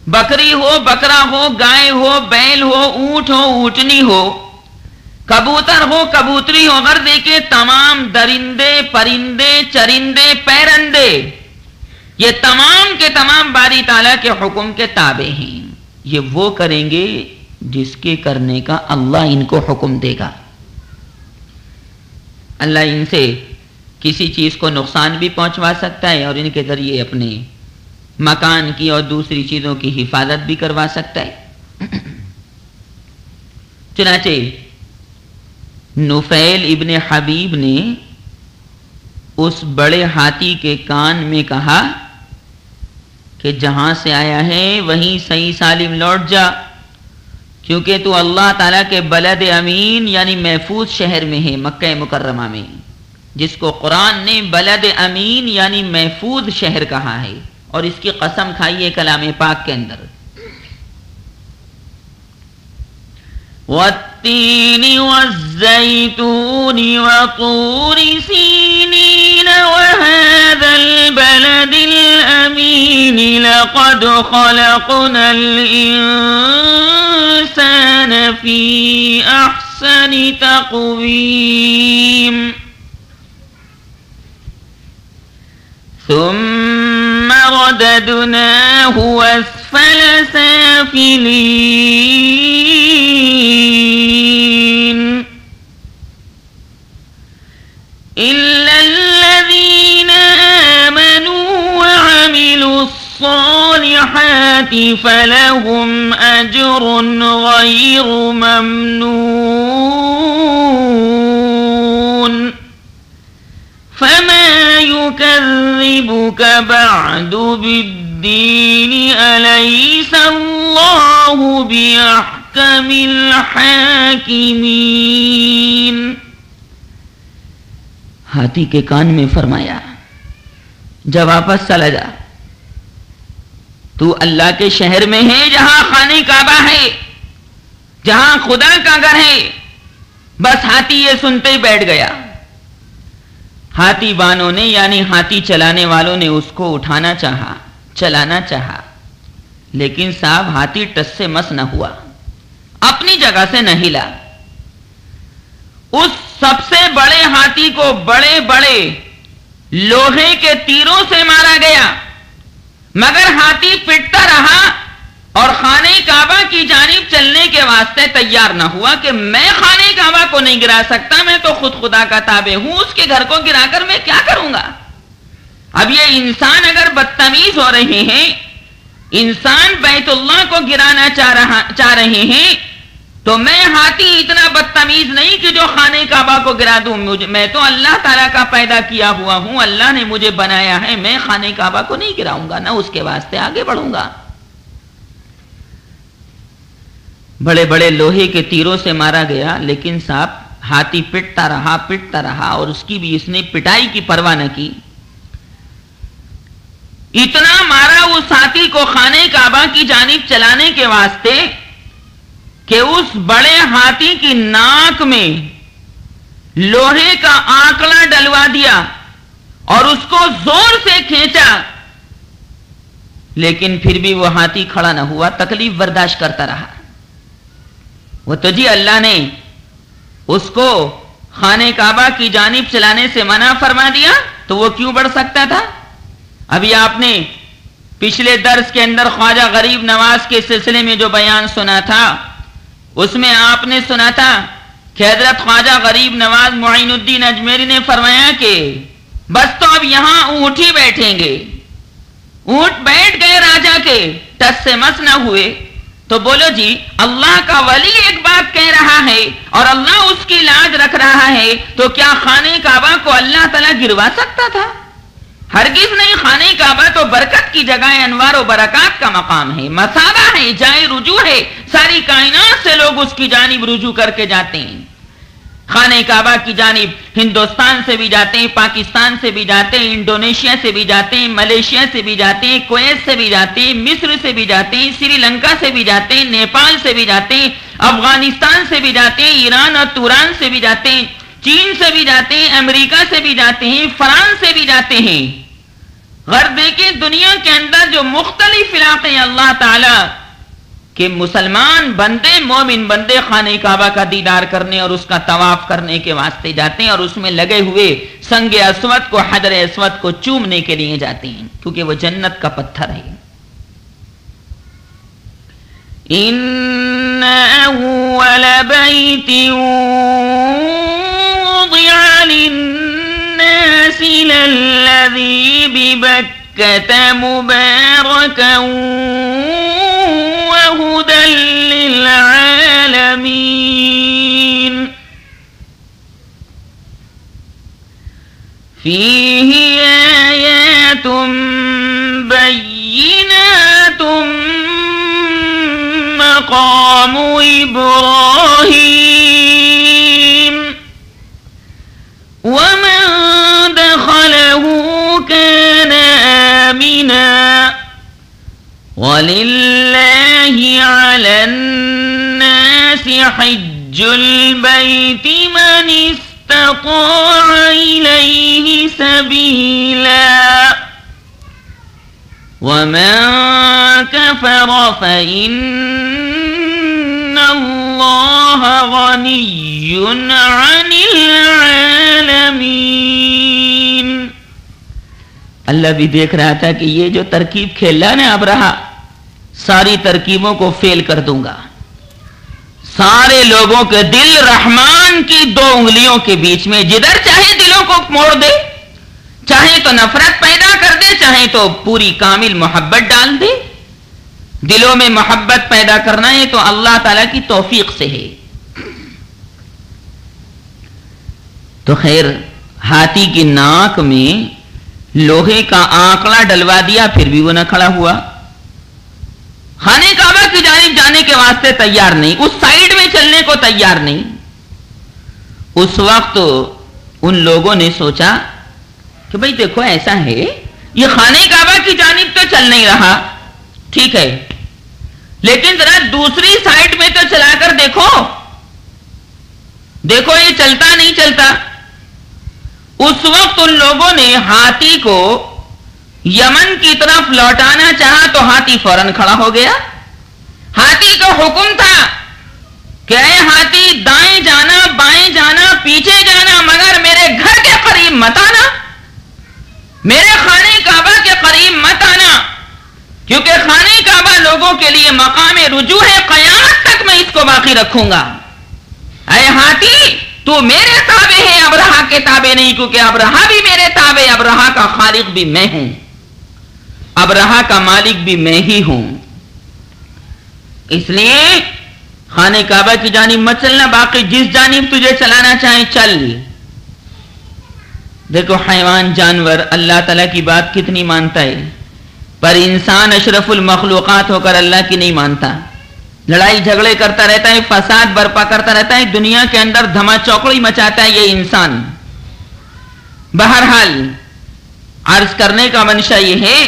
S1: بکری ہو، بکرا ہو، گائے ہو، بیل ہو، اونٹ ہو، اونٹنی ہو، کبوتر ہو، کبوتری ہو، اگر دیکھیں تمام درندے، پرندے، چرندے، پیرندے، یہ تمام کے تمام باری تعالیٰ کے حکم کے تابع ہیں. یہ وہ کریں گے جس کے کرنے کا اللہ ان کو حکم دے گا. اللہ ان سے کسی چیز کو نقصان بھی پہنچوا سکتا ہے اور ان کے ذریعے اپنے مکان کی اور دوسری چیزوں کی حفاظت بھی کروا سکتا ہے. چنانچہ نفیل ابن حبیب نے اس بڑے ہاتھی کے کان میں کہا کہ جہاں سے آیا ہے وہیں صحیح سالم لوٹ جا، کیونکہ تو اللہ تعالیٰ کے بلد امین یعنی محفوظ شہر میں ہے، مکہ مکرمہ میں، جس کو قرآن نے بلد امین یعنی محفوظ شہر کہا ہے، اور اس کی قسم کھائی ہے کلام پاک کے اندر. والتین والزیتون وطور سینین وهذا البلد الامین لقد خلقنا الانسان فی احسن تقویم ثم رددناه اسفل سافلين إلا الذين آمنوا وعملوا الصالحات فلهم أجر غير ممنون فما يكذبك بعد بالدين أليس الله بأحكم الحاكمين. ہاتھی کے کان میں فرمایا جب واپس چلا جا، تو اللہ کے شہر میں ہے جہاں خانہ کعبہ ہے، جہاں خدا کا گھر ہے. بس ہاتھی یہ سنتے ہی بیٹھ گیا. ہاتھی بانوں نے یعنی ہاتھی چلانے والوں نے اس کو اٹھانا چاہا، چلانا چاہا، لیکن صاحب ہاتھی ٹس سے مس نہ ہوا، اپنی جگہ سے نہ ہلا. اس سب سے بڑے ہاتھی کو بڑے بڑے لوہے کے تیروں سے مارا گیا، مگر ہاتھی پٹتا رہا اور خانہ کعبہ کی جانب چلنے کے واسطے تیار نہ ہوا کہ میں خانہ کعبہ کو نہیں گرا سکتا، میں تو خود خدا کا تابع ہوں، اس کے گھر کو گرا کر میں کیا کروں گا. اب یہ انسان اگر بدتمیز ہو رہے ہیں، انسان بیت اللہ کو گرانا چاہ رہے ہیں، تو میں ہاتھی اتنا بدتمیز نہیں کہ جو خانہ کعبہ کو گرا دوں. میں تو اللہ تعالیٰ کا پیدا کیا ہوا ہوں، اللہ نے مجھے بنایا ہے، میں خانہ کعبہ کو نہیں گراؤں گا، نہ اس کے واسطے آگے بڑھوں گا. بڑے بڑے لوہے کے تیروں سے مارا گیا، لیکن صاحب ہاتھی پٹتا رہا اور اس کی بھی اس نے پٹائی کی پرواہ نہ کی. اتنا مارا اس ہاتھی کو خانہ کعبہ کی جانب چلانے کے واسطے کہ اس بڑے ہاتھی کی ناک میں لوہے کا آنکڑا ڈلوا دیا اور اس کو زور سے کھینچا، لیکن پھر بھی وہ ہاتھی کھڑا نہ ہوا، تکلیف برداشت کرتا رہا. وہ تو جی اللہ نے اس کو خانہ کعبہ کی جانب چلانے سے منع فرما دیا، تو وہ کیوں بڑھ سکتا تھا. ابھی آپ نے پچھلے درس کے اندر خواجہ غریب نواز کے سلسلے میں جو بیان سنا تھا، اس میں آپ نے سنا تھا کہ حضرت خواجہ غریب نواز معین الدین اجمیری نے فرمایا کہ بس تو اب یہاں اونٹ ہی بیٹھیں گے. اونٹ بیٹھ گئے راجا کے، ٹس سے مس نہ ہوئے. تو بولو جی، اللہ کا ولی ایک بات کہہ رہا ہے اور اللہ اس کی لاج رکھ رہا ہے، تو کیا خانہ کعبہ کو اللہ تعالیٰ گروا سکتا تھا؟ ہرگز نہیں، خانہ کعبہ تو برکت کی جگہ ہے، انوار و برکات کا مقام ہے، مسارہ ہے، جائے رجوع ہے، ساری کائنات سے لوگ اس کی جانب رجوع کر کے جاتے ہیں۔ خانہ کعبہ کی جانب ہندوستان سے بھی جاتے ہیں، پاکستان سے بھی جاتے ہیں، انڈونیشیا سے بھی جاتے ہیں، ملیشیا سے بھی جاتے ہیں، کویت سے بھی جاتے ہیں، مصر سے بھی جاتے ہیں، سری لنکا سے بھی جاتے ہیں، نیپال سے بھی جاتے ہیں، افغانستان سے بھی جاتے ہیں، ایران اور توران سے بھی جاتے ہیں، چین سے بھی جاتے ہیں، امریکہ سے بھی جاتے ہیں، فرانس سے بھی جاتے ہیں۔ غرب دیکھیں، دنیا کے اندر جو مختلف علاقے اللہ تعالی کہ مسلمان بندے، مومن بندے خانہ کعبہ کا دیدار کرنے اور اس کا طواف کرنے کے واسطے جاتے ہیں، اور اس میں لگے ہوئے سنگ اسود کو، حجر اسود کو چومنے کے لیے جاتے ہیں، کیونکہ وہ جنت کا پتھر ہے۔ ان اول بیت وضع للناس للذی ببکۃ مبارکا وهدى للعالمين فيه آيات بينات مقام إبراهيم ومن دخله كان آمنا وَلِلَّهِ عَلَى النَّاسِ حِجُّ الْبَيْتِ مَنِ اسْتَطَاعَ إِلَيْهِ سَبِيلًا وَمَنْ كَفَرَ فَإِنَّ اللَّهَ غَنِيٌّ عَنِ الْعَالَمِينَ۔ اللہ بھی دیکھ رہا تھا کہ یہ جو ترکیب کھیلا نا ابرہہ، ساری ترکیبوں کو فیل کر دوں گا، سارے لوگوں کے دل رحمان کی دو انگلیوں کے بیچ میں، جدھر چاہے دلوں کو موڑ دے، چاہے تو نفرت پیدا کر دے، چاہے تو پوری کامل محبت ڈال دے۔ دلوں میں محبت پیدا کرنا ہے تو اللہ تعالیٰ کی توفیق سے ہے۔ تو خیر، ہاتھی کی ناک میں لوہے کا آنکڑا ڈلوا دیا، پھر بھی وہ نہ کھڑا ہوا۔ خانہ کعبہ کی جانب جانے کے واسطے تیار نہیں، اس سائیڈ میں چلنے کو تیار نہیں۔ اس وقت ان لوگوں نے سوچا کہ بھئی دیکھو ایسا ہے، یہ خانہ کعبہ کی جانب تو چل نہیں رہا، ٹھیک ہے، لیکن ذرا دوسری سائیڈ میں تو چلا کر دیکھو، دیکھو یہ چلتا نہیں چلتا۔ اس وقت ان لوگوں نے ہاتھی کو یمن کی طرف لوٹانا چاہا تو ہاتھی فوراً کھڑا ہو گیا۔ ہاتھی کا حکم تھا کہ اے ہاتھی، دائیں جانا، بائیں جانا، پیچھے جانا، مگر میرے گھر کے قریب مت آنا، میرے خانہ کعبہ کے قریب مت آنا، کیونکہ خانہ کعبہ لوگوں کے لیے مقام رجوع ہے، قیامت تک میں اس کو باقی رکھوں گا۔ اے ہاتھی، تو میرے تابع ہے، ابرہہ کے تابع نہیں، کیونکہ ابرہہ بھی میرے تابع، ابرہہ کا خالق بھی میں ہوں، ابرہہ کا مالک بھی میں ہی ہوں۔ اس لیے خانہ کعبہ کی جانب مت چلنا، باقی جس جانب تجھے چلانا چاہیں چل۔ دیکھو حیوان، جانور اللہ تعالیٰ کی بات کتنی مانتا ہے، پر انسان اشرف المخلوقات ہو کر اللہ کی نہیں مانتا، لڑائی جھگڑے کرتا رہتا ہے، فساد برپا کرتا رہتا ہے، دنیا کے اندر دھما چوکڑی مچاتا ہے یہ انسان۔ بہرحال عرض کرنے کا منشا یہ ہے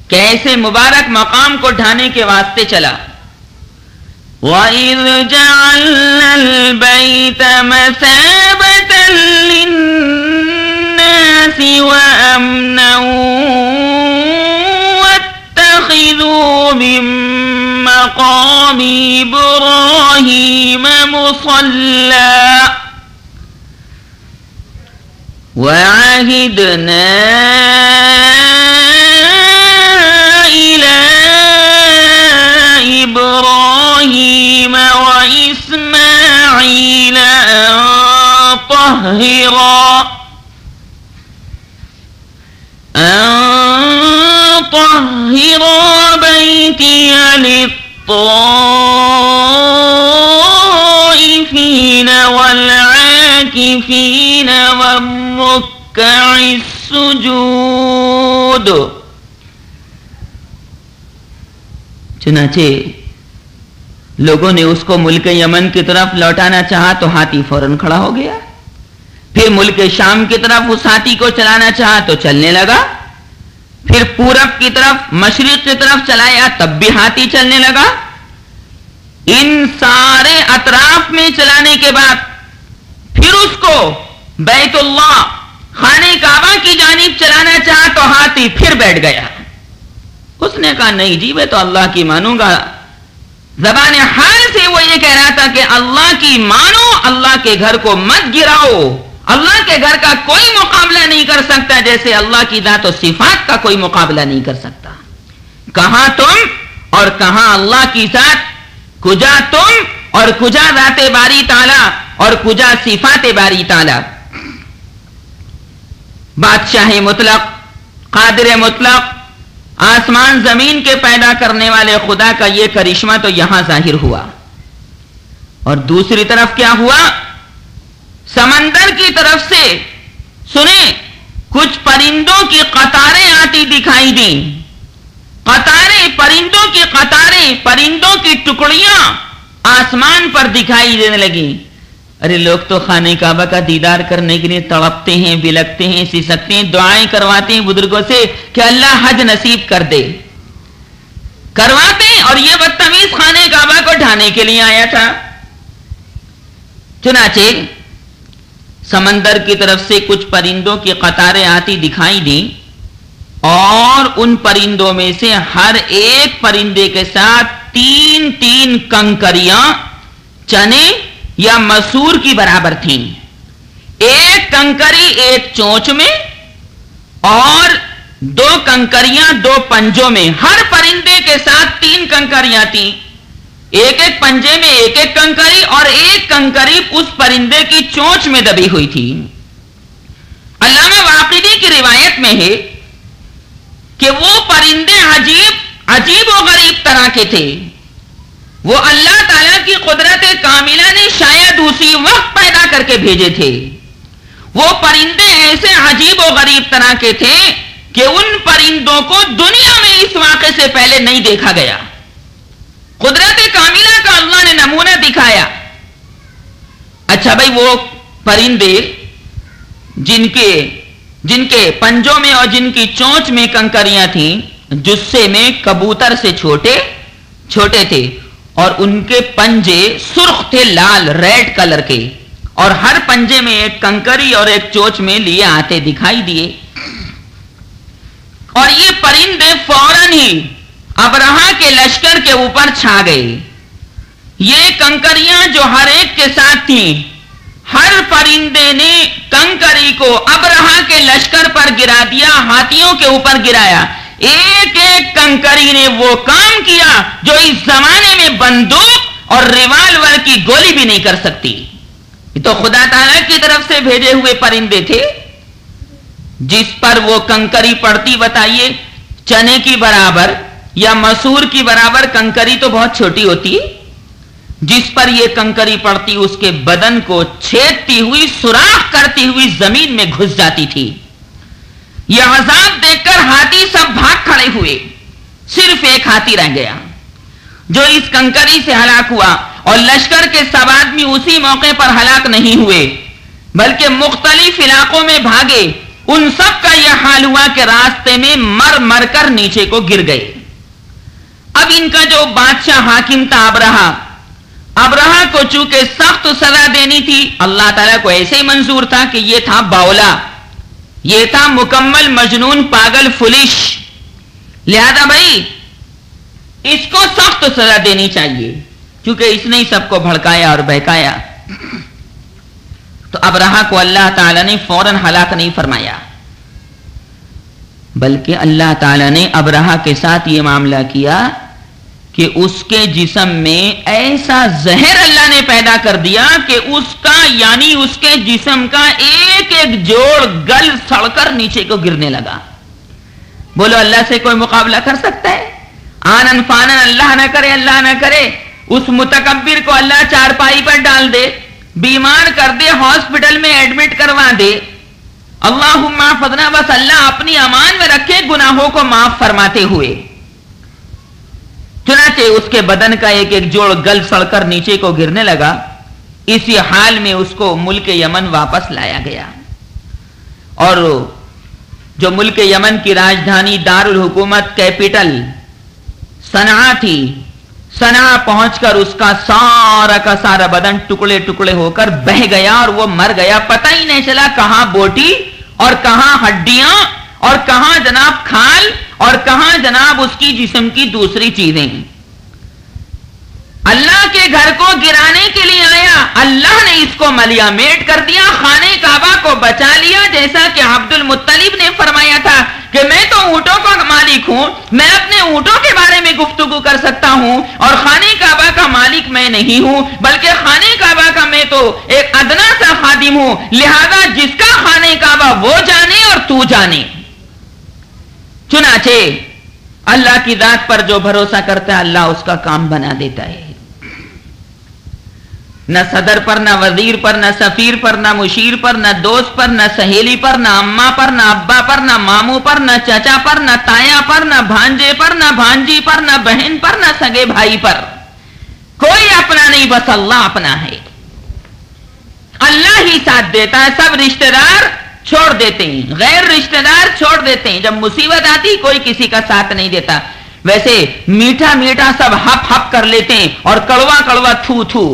S1: کہ ایسے مبارک مقام کو ڈھانے کے واسطے چلا۔ وَإِذْ جَعَلْنَا الْبَيْتَ مَثَابَةً لِلنَّاسِ وَأَمْنًا وَاتَّخِذُوا مِن مَّقَامِ إِبْرَاهِيمَ مُصَلًّى وَعَهِدْنَا إِلَى إِبْرَاهِيمَ وَإِسْمَاعِيلَ أَن طَهِّرَا بَيْتِيَ لِلطَّائِفِينَ وَالْعَاكِفِينَ وَالرُّكَّعِ السُّجُودِ السجود. چنانچہ لوگوں نے اس کو ملک یمن کی طرف لوٹانا چاہا تو ہاتھی فوراً کھڑا ہو گیا. پھر ملک شام کی طرف اس ہاتھی کو چلانا چاہا تو چلنے لگا. پھر پورب کی طرف مشرق کی طرف چلایا تب بھی ہاتھی چلنے لگا. ان سارے اطراف میں چلانے کے بعد پھر اس کو بیت اللہ خانہ کعبہ کی جانب چلانا چاہا تو ہاتھی پھر بیٹھ گیا. اس نے کہا نہیں جی میں تو اللہ کی مانوں گا. زبان حال سے وہ یہ کہہ رہا تھا کہ اللہ کی مانو, اللہ کے گھر کو مت گراؤ. اللہ کے گھر کا کوئی مقابلہ نہیں کر سکتا جیسے اللہ کی ذات و صفات کا کوئی مقابلہ نہیں کر سکتا. کہاں تم اور کہاں اللہ کی ذات, کجا تم اور کجا ذات باری تعالی اور کجا صفات باری تعالی. بادشاہ مطلق, قادر مطلق, آسمان زمین کے پیدا کرنے والے خدا کا یہ کرشمہ تو یہاں ظاہر ہوا. اور دوسری طرف کیا ہوا؟ سمندر کی طرف سے سنیں کچھ پرندوں کی قطاریں آتی دکھائی دیں. قطاریں, پرندوں کی قطاریں, پرندوں کی ٹکڑیاں آسمان پر دکھائی دینے لگیں. ارے لوگ تو خانہ کعبہ کا دیدار کرنے کے لیے تڑپتے ہیں, بلکتے ہیں, سسکتے ہیں, دعائیں کرواتے ہیں بزرگوں سے کہ اللہ حج نصیب کر دے. کرواتے ہیں اور یہ بدتمیز خانہ کعبہ کو ڈھانے کے لیے آیا تھا. چنانچہ سمندر کی طرف سے کچھ پرندوں کی قطاریں آتی دکھائی دیں اور ان پرندوں میں سے ہر ایک پرندے کے ساتھ 3 کنکریاں چنے یا مسور کی برابر تھیں. ایک کنکری ایک چونچ میں اور 2 کنکریاں 2 پنجوں میں. ہر پرندے کے ساتھ 3 کنکریاں تھیں. ایک ایک پنجے میں ایک ایک کنکری اور ایک کنکری اس پرندے کی چونچ میں دبی ہوئی تھی. علامہ واقدی کی روایت میں ہے کہ وہ پرندے عجیب و غریب طرح کے تھے. وہ اللہ تعالیٰ کی قدرت کاملہ نے شاید اسی وقت پیدا کر کے بھیجے تھے. وہ پرندے ایسے عجیب و غریب طرح کے تھے کہ ان پرندوں کو دنیا میں اس واقعے سے پہلے نہیں دیکھا گیا. قدرت کاملہ کا اللہ نے نمونہ دکھایا. اچھا بھائی, وہ پرندے جن کے پنجوں میں اور جن کی چونچ میں کنکریاں تھیں, جسے میں کبوتر سے چھوٹے تھے اور ان کے پنجے سرخ تھے, لال ریڈ کلر کے, اور ہر پنجے میں ایک کنکری اور ایک چونچ میں لیے آتے دکھائی دیے. اور یہ پرندے فوراً ہی ابرہا کے لشکر کے اوپر چھا گئے. یہ کنکریاں جو ہر ایک کے ساتھ تھیں, ہر پرندے نے کنکری کو ابرہا کے لشکر پر گرا دیا, ہاتھیوں کے اوپر گرایا. ایک ایک کنکری نے وہ کام کیا جو اس زمانے میں بندوق اور ریوالور کی گولی بھی نہیں کر سکتی. یہ تو خدا تعالیٰ کی طرف سے بھیجے ہوئے پرندے تھے. جس پر وہ کنکری پڑتی, بتائیے, چنے کی برابر یا مسور کی برابر کنکری تو بہت چھوٹی ہوتی ہے. جس پر یہ کنکری پڑتی اس کے بدن کو چھیدتی ہوئی, سوراخ کرتی ہوئی زمین میں گھس جاتی تھی. یہ عذاب دیکھ کر ہاتھی سب بھاگ کھڑے ہوئے. صرف ایک ہاتھی رہ گیا جو اس کنکری سے ہلاک ہوا, اور لشکر کے سب آدمی اسی موقع پر ہلاک نہیں ہوئے بلکہ مختلف علاقوں میں بھاگے. ان سب کا یہ حال ہوا کہ راستے میں مر کر نیچے کو گر گئے. اب ان کا جو بادشاہ حاکم تھا ابرہا کو چونکہ سخت سزا دینی تھی, اللہ تعالیٰ کو ایسے ہی منظور تھا کہ یہ تھا باولا, یہ تھا مکمل مجنون, پاگل, فلش. لہذا بھائی اس کو سخت سزا دینی چاہیے کیونکہ اس نے سب کو بھڑکایا اور بہکایا. تو ابرہا کو اللہ تعالیٰ نے فوراً ہلاک نہیں فرمایا بلکہ اللہ تعالیٰ نے ابرہا کے ساتھ یہ معاملہ کیا کہ اس کے جسم میں ایسا زہر اللہ نے پیدا کر دیا کہ اس کا یعنی اس کے جسم کا ایک ایک جوڑ گل سڑ کر نیچے کو گرنے لگا. بولو اللہ سے کوئی مقابلہ کر سکتا ہے؟ آنن فانن اللہ نہ کرے اس متکبر کو اللہ چارپائی پر ڈال دے, بیمار کر دے, ہاسپٹل میں ایڈمٹ کروا دے, اللہم احفظنا، بس اللہ اپنی امان میں رکھے گناہوں کو معاف فرماتے ہوئے۔ چنانچہ اس کے بدن کا ایک ایک جوڑ گل سڑ کر نیچے کو گرنے لگا۔ اسی حال میں اس کو ملک یمن واپس لایا گیا، اور جو ملک یمن کی راجدھانی دارالحکومت کیپٹل صنعاء تھی، صنعاء پہنچ کر اس کا سارا بدن ٹکڑے ٹکڑے ہو کر بہہ گیا اور وہ مر گیا۔ پتہ ہی نہیں چلا کہاں بوٹی اور کہاں ہڈیاں اور کہاں جناب کھال اور کہاں جناب اس کی جسم کی دوسری چیزیں۔ اللہ کے گھر کو گرانے کے لیے آیا، اللہ نے اس کو ملیا میٹ کر دیا، خانہ کعبہ کو بچا لیا، جیسا کہ عبد المطلب نے فرمایا تھا کہ میں تو اونٹوں کا مالک ہوں، میں اپنے اونٹوں کے بارے میں گفتگو کر سکتا ہوں، اور خانہ کعبہ کا مالک میں نہیں ہوں، بلکہ خانہ کعبہ کا میں تو ایک ادنا سا خادم ہوں، لہذا جس کا خانہ کعبہ وہ جانے اور تو جانے۔ چنانچہ اللہ کی ذات پر جو بھروسہ کرتا ہے اللہ اس کا کام بنا دیتا ہے۔ نہ صدر پر، نہ وزیر پر، نہ سفیر پر، نہ مشیر پر، نہ دوست پر، نہ سہیلی پر، نہ اماں پر، نہ ابا پر، نہ ماموں پر، نہ چچا پر، نہ تایا پر، نہ بھانجے پر، نہ بھانجی پر، نہ بہن پر، نہ سگے بھائی پر، کوئی اپنا نہیں، بس اللہ اپنا ہے۔ اللہ ہی ساتھ دیتا ہے، سب رشتہ دار چھوڑ دیتے ہیں، غیر رشتہ دار چھوڑ دیتے ہیں، جب مصیبت آتی کوئی کسی کا ساتھ نہیں دیتا۔ ویسے میٹھا میٹھا سب ہپ ہپ کر لیتے ہیں اور کڑوا کڑوا تھو تھو،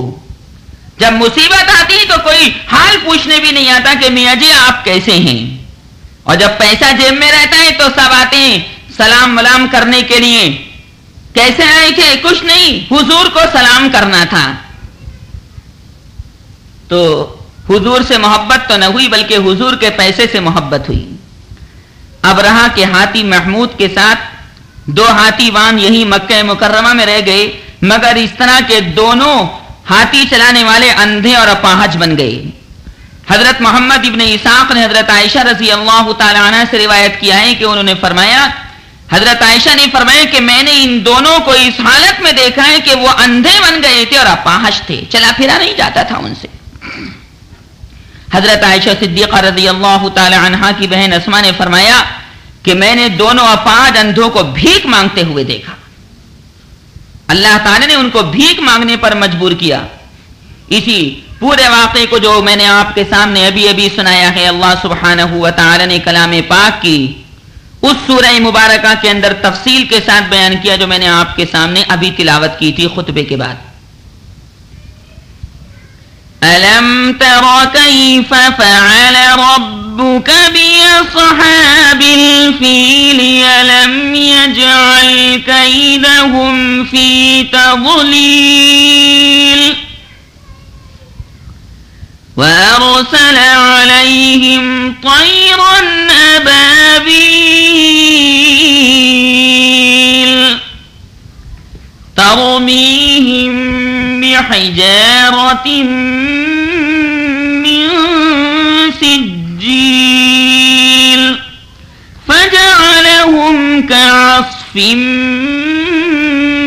S1: جب مصیبت آتی تو کوئی حال پوچھنے بھی نہیں آتا کہ میاں جی آپ کیسے ہیں، اور جب پیسہ جیب میں رہتا ہے تو سب آتے ہیں سلام ولام کرنے کے لیے، کیسے آئے تھے، کچھ نہیں، حضور کو سلام کرنا تھا۔ تو حضور سے محبت تو نہ ہوئی بلکہ حضور کے پیسے سے محبت ہوئی۔ ابرہہ کے ہاتھی محمود کے ساتھ 2 ہاتھی وان یہی مکہ مکرمہ میں رہ گئے، مگر اس طرح کے دونوں ہاتھی چلانے والے اندھے اور اپاہج بن گئے۔ حضرت محمد ابن اسحاق نے حضرت عائشہ رضی اللہ تعالی عنہ سے روایت کیا ہے کہ انہوں نے فرمایا، حضرت عائشہ نے فرمایا کہ میں نے ان دونوں کو اس حالت میں دیکھا ہے کہ وہ اندھے بن گئے تھے اور اپاہج تھے، چلا پھرا نہیں جاتا تھا ان سے۔ حضرت عائشہ صدیقہ رضی اللہ تعالی عنہا کی بہن اسماء نے فرمایا کہ میں نے دونوں اپاہج اندھوں کو بھیک مانگتے ہوئے دیکھا، اللہ تعالی نے ان کو بھیک مانگنے پر مجبور کیا۔ اسی پورے واقعے کو جو میں نے آپ کے سامنے ابھی سنایا ہے، اللہ سبحانہ و تعالی نے کلام پاک کی اس سورہ مبارکہ کے اندر تفصیل کے ساتھ بیان کیا جو میں نے آپ کے سامنے ابھی تلاوت کی تھی خطبے کے بعد۔ أَلَمْ تَرَ كَيْفَ فَعَلَ رَبُّكَ بِأَصْحَابِ الْفِيلِ أَلَمْ يَجْعَلْ كَيْدَهُمْ فِي تَضْلِيلٍ وَأَرْسَلَ عَلَيْهِمْ طَيْرًا أَبَابِيلَ تَرْمِيهِمْ بِحِجَارَةٍ مِّن سِجِّيلٍ فَجَعَلَهُمْ كَعَصْفٍ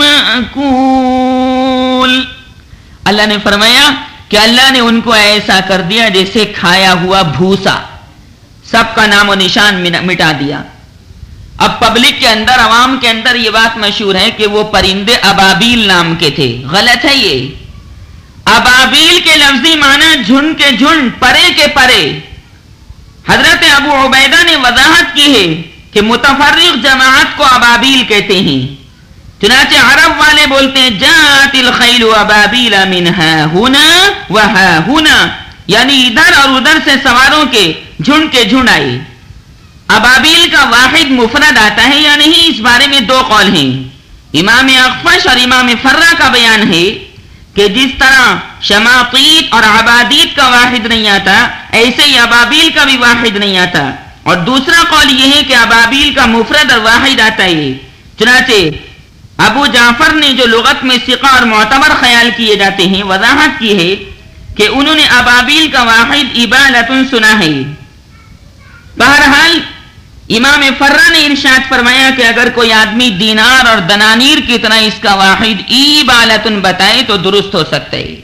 S1: مَّأْكُولٍ۔ اللہ نے فرمایا کہ اللہ نے ان کو ایسا کر دیا جیسے کھایا ہوا بھوسا، سب کا نام و نشان مٹا دیا۔ اب پبلک کے اندر، عوام کے اندر یہ بات مشہور ہے کہ وہ پرندے ابابیل نام کے تھے، غلط ہے یہ۔ ابابیل کے لفظی معنی جھنڈ کے جھنڈ، پرے کے پرے۔ حضرت ابو عبیدہ نے وضاحت کی ہے کہ متفرق جماعت کو ابابیل کہتے ہیں، چنانچہ عرب والے بولتے ہیں جاءت الخیل ابابیل من ہا ہنا و ہا ہنا، یعنی ادھر اور ادھر سے سواروں کے جھنڈ آئے۔ ابابیل کا واحد مفرد آتا ہے یا نہیں، اس بارے میں 2 قول ہیں۔ امام اخفش اور امام فرہ کا بیان ہے کہ جس طرح شماطیت اور عبادیت کا واحد نہیں آتا، ایسے ہی ابابیل کا بھی واحد نہیں آتا، اور دوسرا قول یہ ہے کہ ابابیل کا مفرد اور واحد آتا ہے۔ چنانچہ ابو جعفر نے جو لغت میں ثقہ اور معتبر خیال کیے جاتے ہیں وضاحت کی ہے کہ انہوں نے ابابیل کا واحد ابالتن سنا ہے۔ بہرحال امام فرہ نے ارشاد فرمایا کہ اگر کوئی آدمی دینار اور دنانیر کی طرح اس کا واحد ایبالتن بتائے تو درست ہو سکتا ہے۔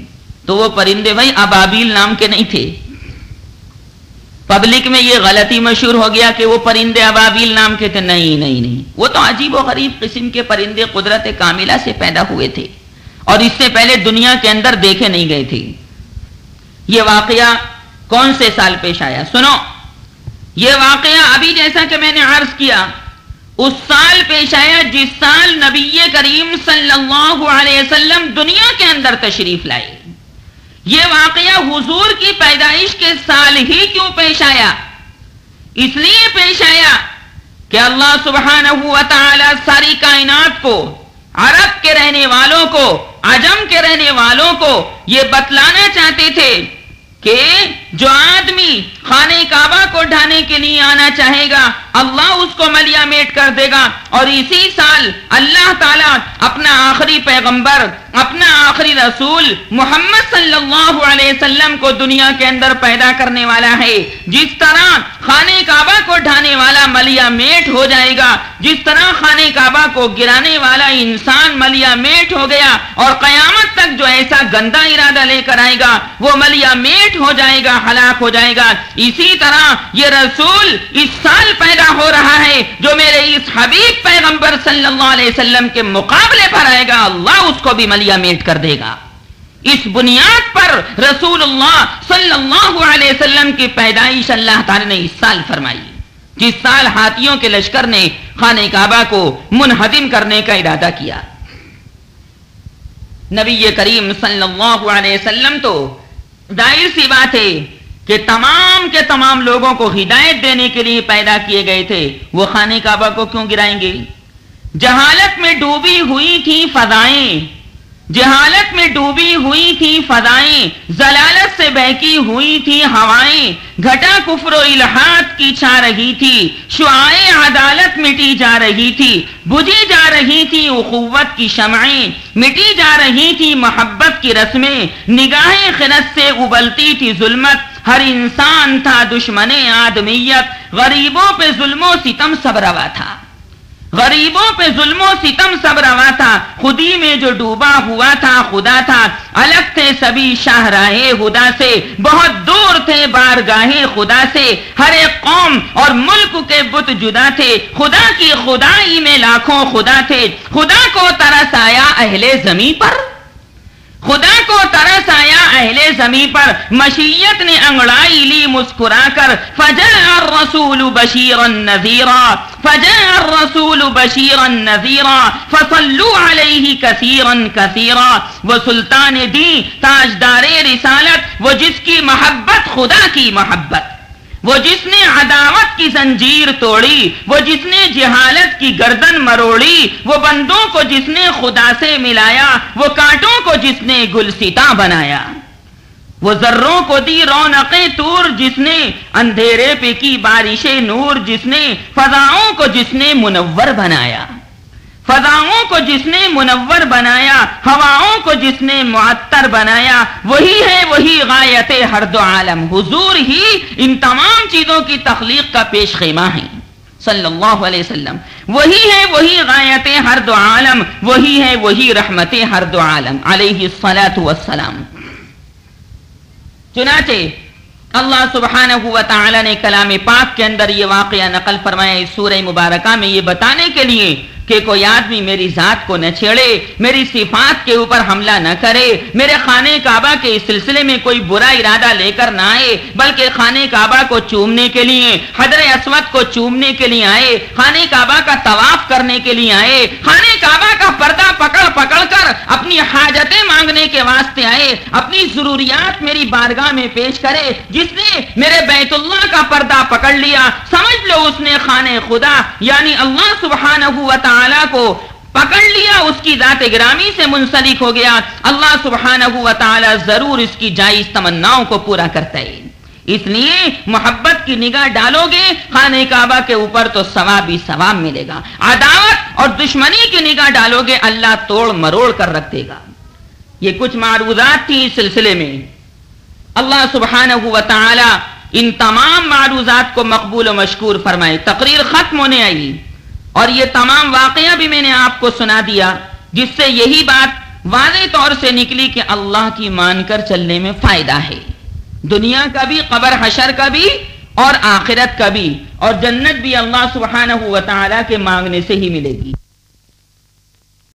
S1: تو وہ پرندے بھائی ابابیل نام کے نہیں تھے۔ پبلک میں یہ غلطی مشہور ہو گیا کہ وہ پرندے ابابیل نام کے تھے. نہیں, وہ تو عجیب و غریب قسم کے پرندے قدرت کاملہ سے پیدا ہوئے تھے اور اس سے پہلے دنیا کے اندر دیکھے نہیں گئے تھے. یہ واقعہ کون سے سال پیش آیا؟ سنو، یہ واقعہ ابھی جیسا کہ میں نے عرض کیا اس سال پیش آیا جس سال نبی کریم صلی اللہ علیہ وسلم دنیا کے اندر تشریف لائے. یہ واقعہ حضور کی پیدائش کے سال ہی کیوں پیش آیا؟ اس لیے پیش آیا کہ اللہ سبحانہ و تعالی ساری کائنات کو، عرب کے رہنے والوں کو، عجم کے رہنے والوں کو یہ بتلانا چاہتے تھے کہ جو آدمی خانہ کعبہ کو ڈھانے کے لیے آنا چاہے گا اللہ اس کو ملیا میٹ کر دے گا. اور اسی سال اللہ تعالیٰ اپنا آخری پیغمبر، اپنا آخری رسول محمد صلی اللہ علیہ وسلم کو دنیا کے اندر پیدا کرنے والا ہے. جس طرح خانہ کعبہ کو ڈھانے والا ملیا میٹ ہو جائے گا، جس طرح خانہ کعبہ کو گرانے والا انسان ملیا میٹ ہو گیا اور قیامت تک جو ایسا گندا ارادہ لے کر آئے گا وہ ملیا میٹ ہو جائے گا، ہلاک ہو جائے گا. اسی طرح یہ رسول اس سال پیدا ہو رہا ہے جو میرے اس حبیب پیغمبر صلی اللہ علیہ وسلم کے مقابلے پر آئے گا، اللہ اس کو بھی ملیا میٹ کر دے گا. اس بنیاد پر رسول اللہ صلی اللہ علیہ وسلم کی پیدائش اللہ تعالی نے اس سال فرمائی جس سال ہاتھیوں کے لشکر نے خانہ کعبہ کو منہدم کرنے کا ارادہ کیا. نبی کریم صلی اللہ علیہ وسلم تو ظاہر سی بات ہے کہ تمام کے تمام لوگوں کو ہدایت دینے کے لیے پیدا کیے گئے تھے. وہ خانہ کعبہ کو کیوں گرائیں گے؟ جہالت میں ڈوبی ہوئی تھی فضائیں، جہالت میں ڈوبی ہوئی تھی فضائیں، ضلالت سے بہکی ہوئی تھی ہوائیں، گھٹا کفر و الحاد کی چھا رہی تھی، شعاع عدالت مٹی جا رہی تھی، بجھی جا رہی تھی اخوت کی شمعیں، مٹی جا رہی تھی محبت کی رسمیں، نگاہیں خلط سے ابلتی تھی ظلمت، ہر انسان تھا دشمن آدمیت، غریبوں پہ ظلم و ستم سب روا تھا، غریبوں پہ ظلم و ستم سب روا تھا، خودی میں جو ڈوبا ہوا تھا خدا تھا، الگ تھے سبھی شاہراہ خدا سے، بہت دور تھے بارگاہ خدا سے، ہر ایک قوم اور ملک کے بت جدا تھے، خدا کی خدائی میں لاکھوں خدا تھے. خدا کو ترس آیا اہل زمین پر، خدا کو ترس آیا اہل زمین پر، مشیت نے انگڑائی لی مسکرا کر، فجاء الرسول بشیرا نذیرا، فجاء الرسول بشیرا نذیرا، فصلوا علیہ کثیرا کثیرا. وہ سلطان دی، تاجدار رسالت، وہ جس کی محبت خدا کی محبت، وہ جس نے عداوت کی زنجیر توڑی، وہ جس نے جہالت کی گردن مروڑی، وہ بندوں کو جس نے خدا سے ملایا، وہ کانٹوں کو جس نے گلستا بنایا، وہ ذروں کو دی رونق طور جس نے اندھیرے پہ کی بارش نور، جس نے فضاؤں کو جس نے منور بنایا، فضاؤں کو جس نے منور بنایا، ہواؤں کو جس نے معطر بنایا، وہی ہے وہی غایت ہر دو عالم. حضور ہی ان تمام چیزوں کی تخلیق کا پیش خیمہ ہے صلی اللہ علیہ وسلم. وہی ہے وہی غایت ہر دو عالم، وہی ہے وہی رحمت ہر دو عالم علیہ الصلاۃ والسلام. چنانچہ اللہ سبحانہ و تعالی نے کلام پاک کے اندر یہ واقعہ نقل فرمایا اس سورہ مبارکہ میں، یہ بتانے کے لیے کہ کوئی آدمی میری ذات کو نہ چھیڑے، میری صفات کے اوپر حملہ نہ کرے، میرے خانہ کعبہ کے اس سلسلے میں کوئی برا ارادہ لے کر نہ آئے، بلکہ خانہ کعبہ کو چومنے کے لیے، حجر اسود کو چومنے کے لیے آئے، خانہ کعبہ کا طواف کرنے کے لیے آئے، خانہ کعبہ کا پردہ پکڑ پکڑ کر اپنی حاجتیں مانگنے کے واسطے آئے، اپنی ضروریات میری بارگاہ میں پیش کرے. جس نے میرے بیت اللہ کا پردہ پکڑ لیا سمجھ لو اس نے خانہ خدا یعنی اللہ سبحانہ و تعالی کو پکڑ لیا، اس کی ذات گرامی سے منسلک ہو گیا. اللہ سبحانہ و تعالی ضرور اس کی جائز تمناؤں کو پورا کرتا ہے. اس لیے محبت کی نگاہ ڈالو گے خانہ کعبہ کے اوپر تو ثواب ہی ثواب ملے گا. عداوت اور دشمنی کی نگاہ ڈالو گے اللہ توڑ مروڑ کر رکھ دے گا. یہ کچھ معروضات تھی اس سلسلے میں. اللہ سبحانہ و تعالی ان تمام معروضات کو مقبول و مشکور فرمائے. تقریر ختم ہونے آئی اور یہ تمام واقعہ بھی میں نے آپ کو سنا دیا، جس سے یہی بات واضح طور سے نکلی کہ اللہ کی مان کر چلنے میں فائدہ ہے، دنیا کا بھی قبر حشر کا بھی اور آخرت کا بھی، اور جنت بھی اللہ سبحانہ و تعالیٰ کے مانگنے سے ہی ملے گی۔